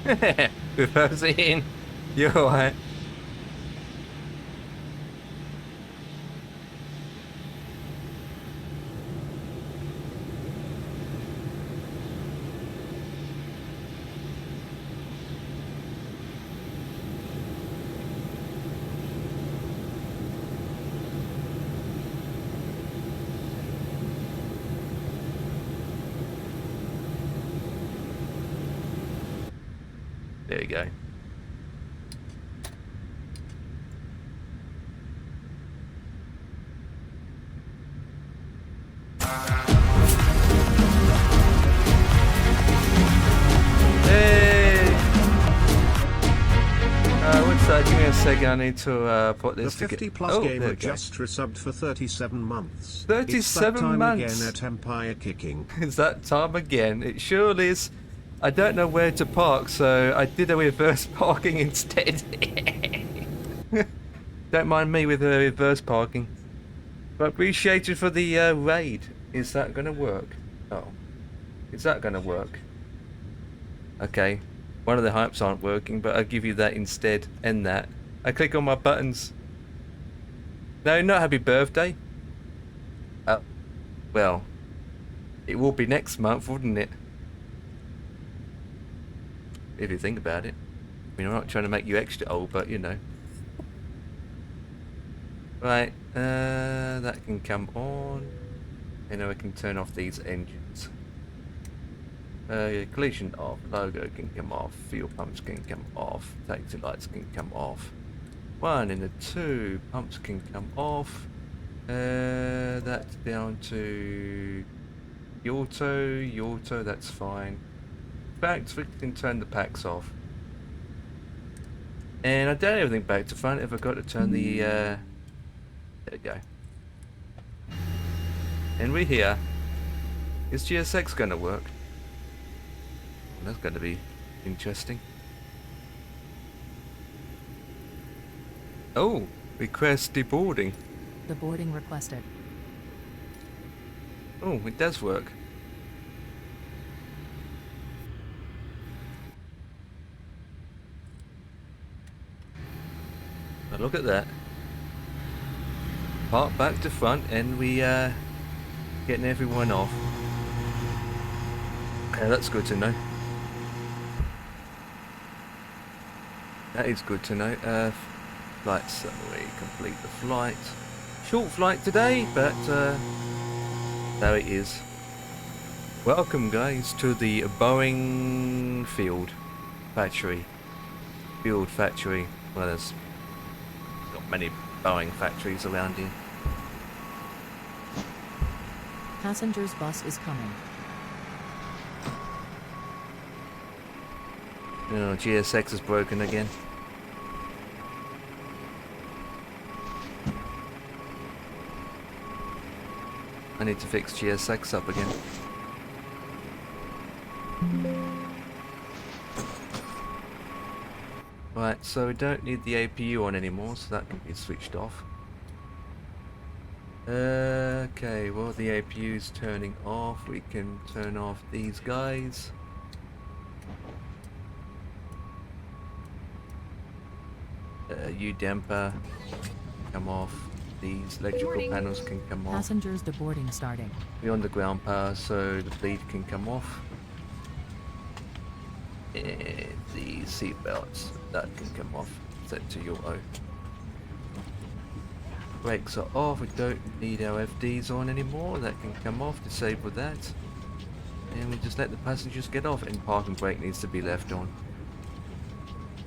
Reverse it in. You're alright. There you go. Hey! What's that? Give me a second. I need to put The this 50 together. plus gamer there we go. just resubbed for 37 months. 37 it's that time months. again at Empire Kicking. It's that time again. It sure is. I don't know where to park, so I did a reverse parking instead. Don't mind me with the reverse parking. But appreciate you for the raid. Is that going to work? Oh. Is that going to work? Okay. One of the hypes aren't working, but I'll give you that instead. And that. I click on my buttons. No, not happy birthday. Oh. Well. It will be next month, wouldn't it? If you think about it. I mean, I'm not trying to make you extra old, but you know. Right, that can come on. And then we can turn off these engines. Collision off, logo can come off, fuel pumps can come off, taxi lights can come off. 1 and a 2, pumps can come off. That's down to the auto, that's fine. Packs, we can turn the packs off. And I don't have everything back to front if I got to turn the there we go. And we're here. Is GSX gonna work? Well, that's gonna be interesting. Oh, request deboarding. The boarding requested. Oh, it does work. Now look at that. Park back to front and we getting everyone off. Yeah, that's good to know. That is good to know. Flight summary, complete the flight. Short flight today, but there it is. Welcome guys to the Boeing field factory. Field factory. Well, there's not many Boeing factories around here. Passengers bus is coming. Oh, GSX is broken again. I need to fix GSX up again. Right, so we don't need the APU on anymore, so that can be switched off. Okay, well the APU's turning off, we can turn off these guys. U-damper, come off. These electrical panels can come off. Passengers deboarding starting. The underground power, so the bleed can come off. And the seat belts, that can come off. Set to your O. Brakes are off, we don't need our FDs on anymore. That can come off, disable that. And we just let the passengers get off, and parking brake needs to be left on.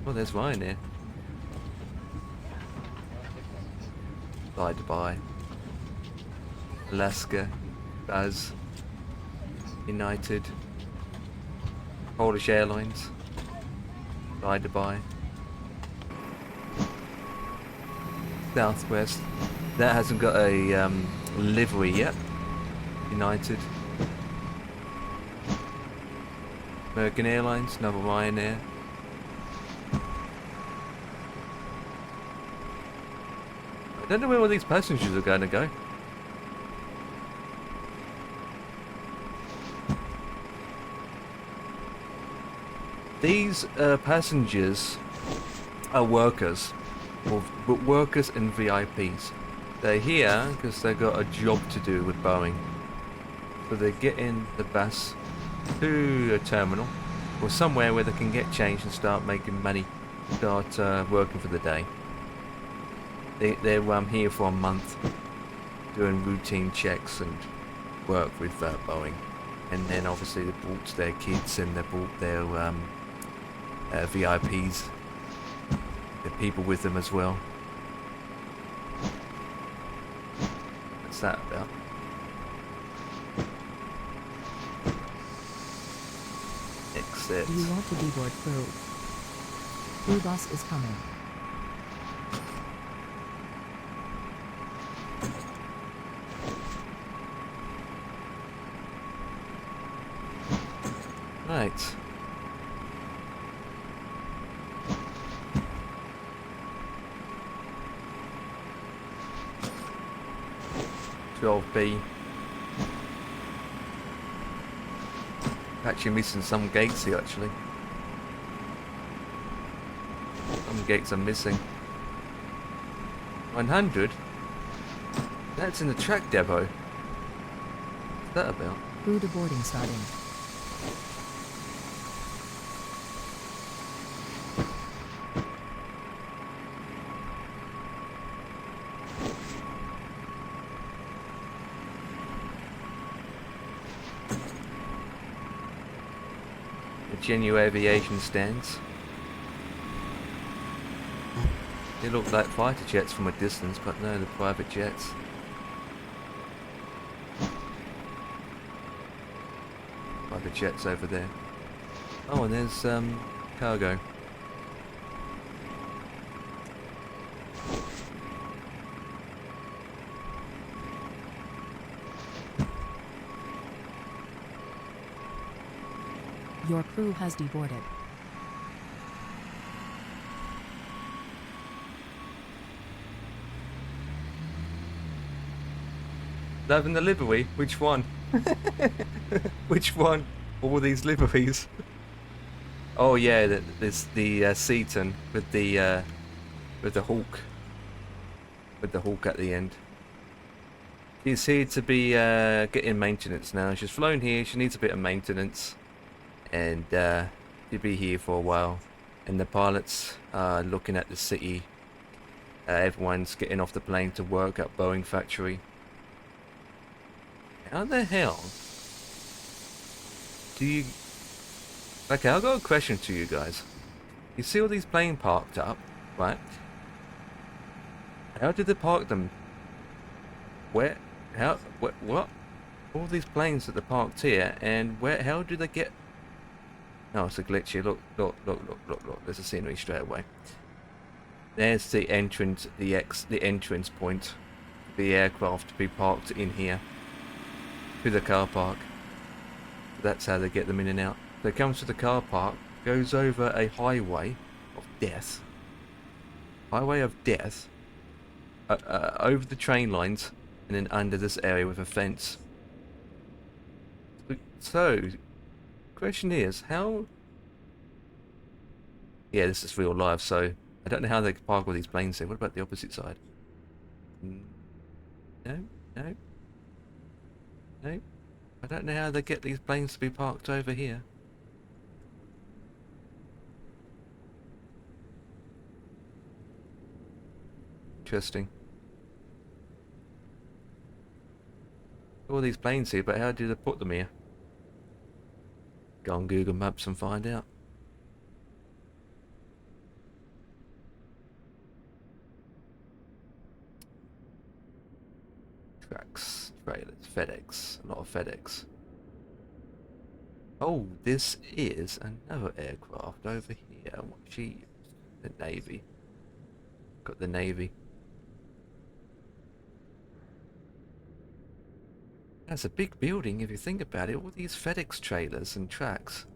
Well, there's Ryan there. Bye Dubai, Alaska, Baz, United, Polish Airlines, Bye Dubai, Southwest, that hasn't got a livery yet, United, American Airlines, another Ryanair. I don't know where all these passengers are going to go. These passengers are workers, or workers and VIPs. They're here because they've got a job to do with Boeing. So they get in the bus to a terminal or somewhere where they can get changed and start making money, start working for the day. They're here for a month doing routine checks and work with Boeing. And then obviously they brought their kids and they brought their VIPs, the people with them as well. What's that about? Exit. Do you want to deboard crew? Crew bus is coming. Right. B. Actually missing some gates here actually. Some gates are missing. 100? That's in the track depot. What's that about? Crew deboarding starting. Genu Aviation stands. They look like fighter jets from a distance, but no, they're private jets. Private jets over there. Oh, and there's cargo. Your crew has deboarded. Loving the livery? Which one? Which one? All these liveries. Oh yeah, there's the Seaton with the hawk. With the hawk at the end. She's here to be getting maintenance now. She's flown here, she needs a bit of maintenance. And she'll be here for a while. And the pilots are looking at the city. Everyone's getting off the plane to work at Boeing factory. How the hell do you... Okay, I've got a question to you guys. You see all these planes parked up, right? How did they park them? Where? How? What? All these planes that are parked here, and where? How do they get... Oh, it's a glitch here. Look. There's a scenery straight away. There's the entrance, the entrance point. The aircraft to be parked in here. To the car park. That's how they get them in and out. So it comes to the car park, goes over a highway of death. Highway of death. Over the train lines, and then under this area with a fence. So, question is, how... Yeah, this is real life, so I don't know how they can park all these planes here. What about the opposite side? No. I don't know how they get these planes to be parked over here. Interesting. All these planes here, but how do they put them here? Go on Google Maps and find out. Trucks, trailers, FedEx, a lot of FedEx. Oh, this is another aircraft over here. What she? The Navy. Got the Navy. That's a big building if you think about it. All these FedEx trailers and tracks.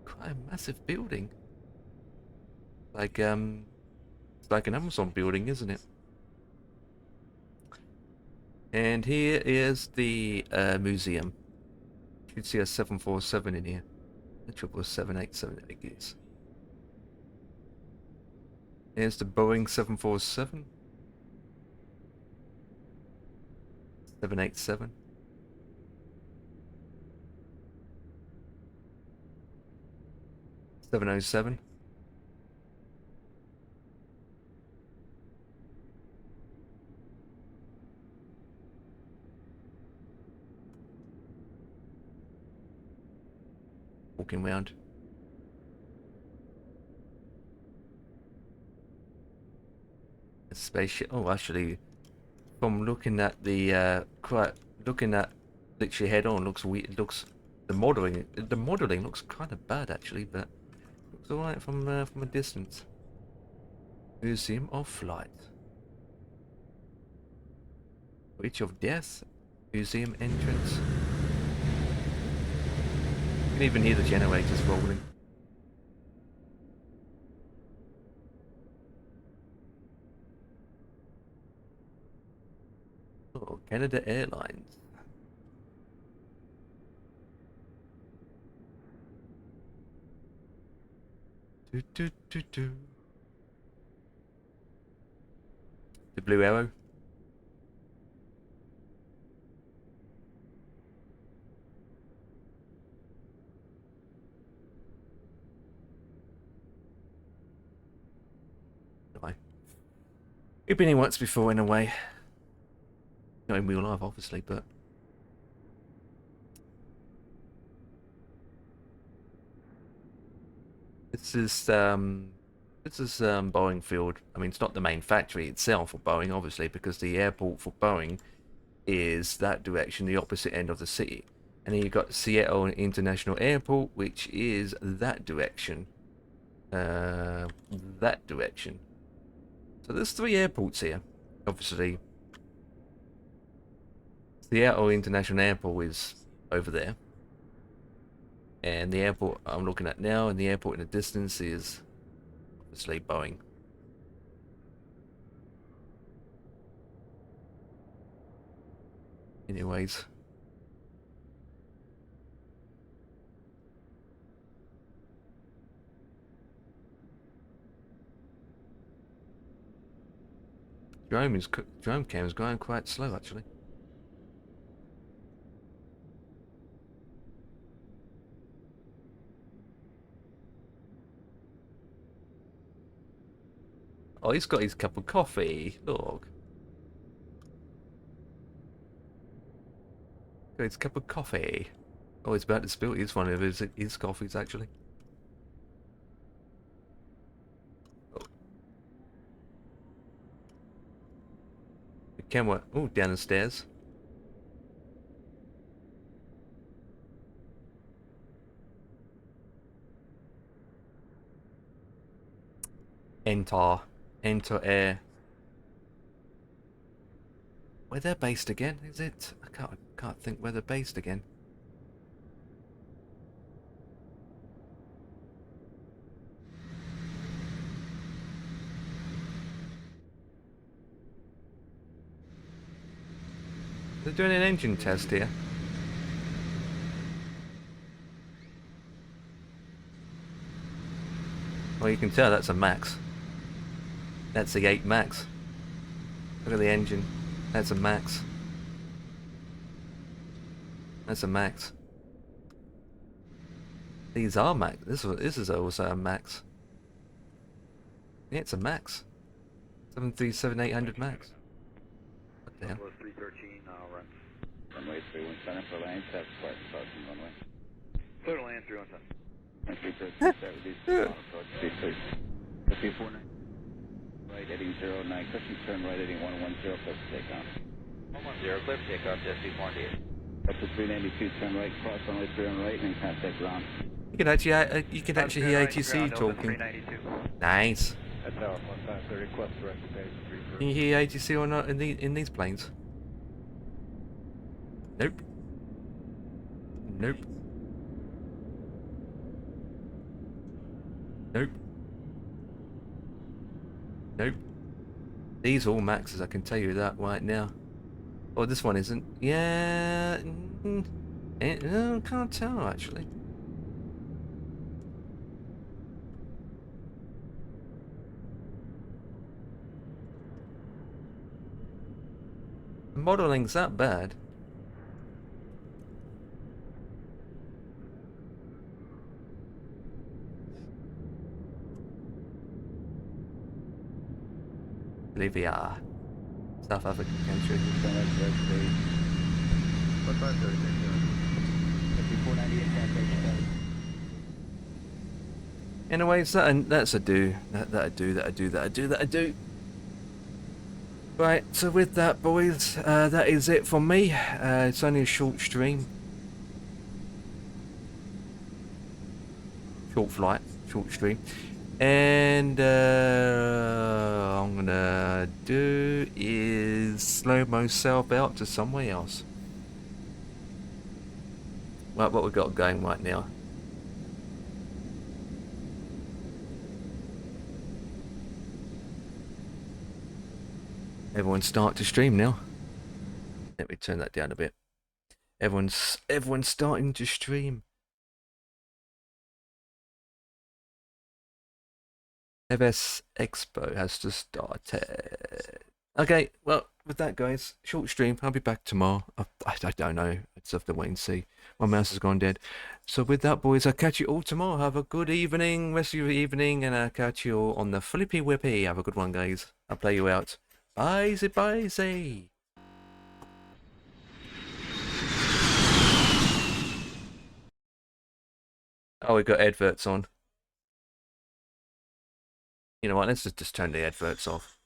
Quite a massive building. Like it's like an Amazon building, isn't it? And here is the museum. You can see a 747 in here. The 777, I think it is. Here's the Boeing 747. 787. Seven oh seven. Walking round. A spaceship. Oh, actually, from looking at the looking at literally head on, looks weird. It looks the modeling looks kind of bad actually, but looks alright from a distance. Museum of Flight. Bridge of Death. Museum entrance. You can even hear the generators rolling. Oh, Canada Airlines. Do, do, do, do. The Blue Arrow. No. We've been here once before in a way. Not in real life, obviously, but this is Boeing Field. I mean, it's not the main factory itself for Boeing, obviously, because the airport for Boeing is that direction, the opposite end of the city. And then you've got Seattle International Airport, which is that direction. That direction. So there's 3 airports here, obviously. Seattle International Airport is over there. And the airport I'm looking at now, and the airport in the distance is obviously Boeing. Anyways. Drone cam is going quite slow actually. Oh, he's got his cup of coffee. Look. Got his cup of coffee. Oh, he's about to spill. It's one of his coffees actually. Oh. The camera. Oh, down the stairs. Enter air. Where they're based again? Is it? I can't think where they're based again. They're doing an engine test here. Well, you can tell that's a Max. That's the 8 Max. Look at the engine. That's a Max. That's a Max. These are Max. This is also a Max. Yeah, it's a Max. 737-800 Max. What the hell? 313, run. Runway 317 for land, tap flight crossing runway. Clear to land 317. 313, start with these approach, be clear. 349. Right heading 09, cushion turn right heading 110, clear for takeoff. 110, clear for takeoff, SC48. Up to 392, turn right, cross runway 3 on right, and then contact ground. You can actually hear ATC talking. Nice. That's our 1530, request direct page 3. Can you hear ATC or not in these planes? Nope. Nope. Nope. Nope. These are all Maxes, I can tell you that right now. Oh, this one isn't. Yeah. I can't tell actually. Modeling's that bad. Bolivia, South African country. What bus are you doing? 5498 Anyways, that's a do. That I do. Right, so with that, boys, that is it from me. It's only a short stream. Short flight, short stream. And I'm gonna do is slow myself out to somewhere else. Right, what we got going right now. Everyone's starting to stream now. Let me turn that down a bit. Everyone's starting to stream. FS Expo has just started. Okay, well, with that, guys, short stream. I'll be back tomorrow. I don't know. It's have to wait and see. My mouse has gone dead. So with that, boys, I'll catch you all tomorrow. Have a good evening, rest of your evening, and I'll catch you all on the Flippy Whippy. Have a good one, guys. I'll play you out. Bye, bye. Oh, we got adverts on. You know what? Let's just turn the adverts off.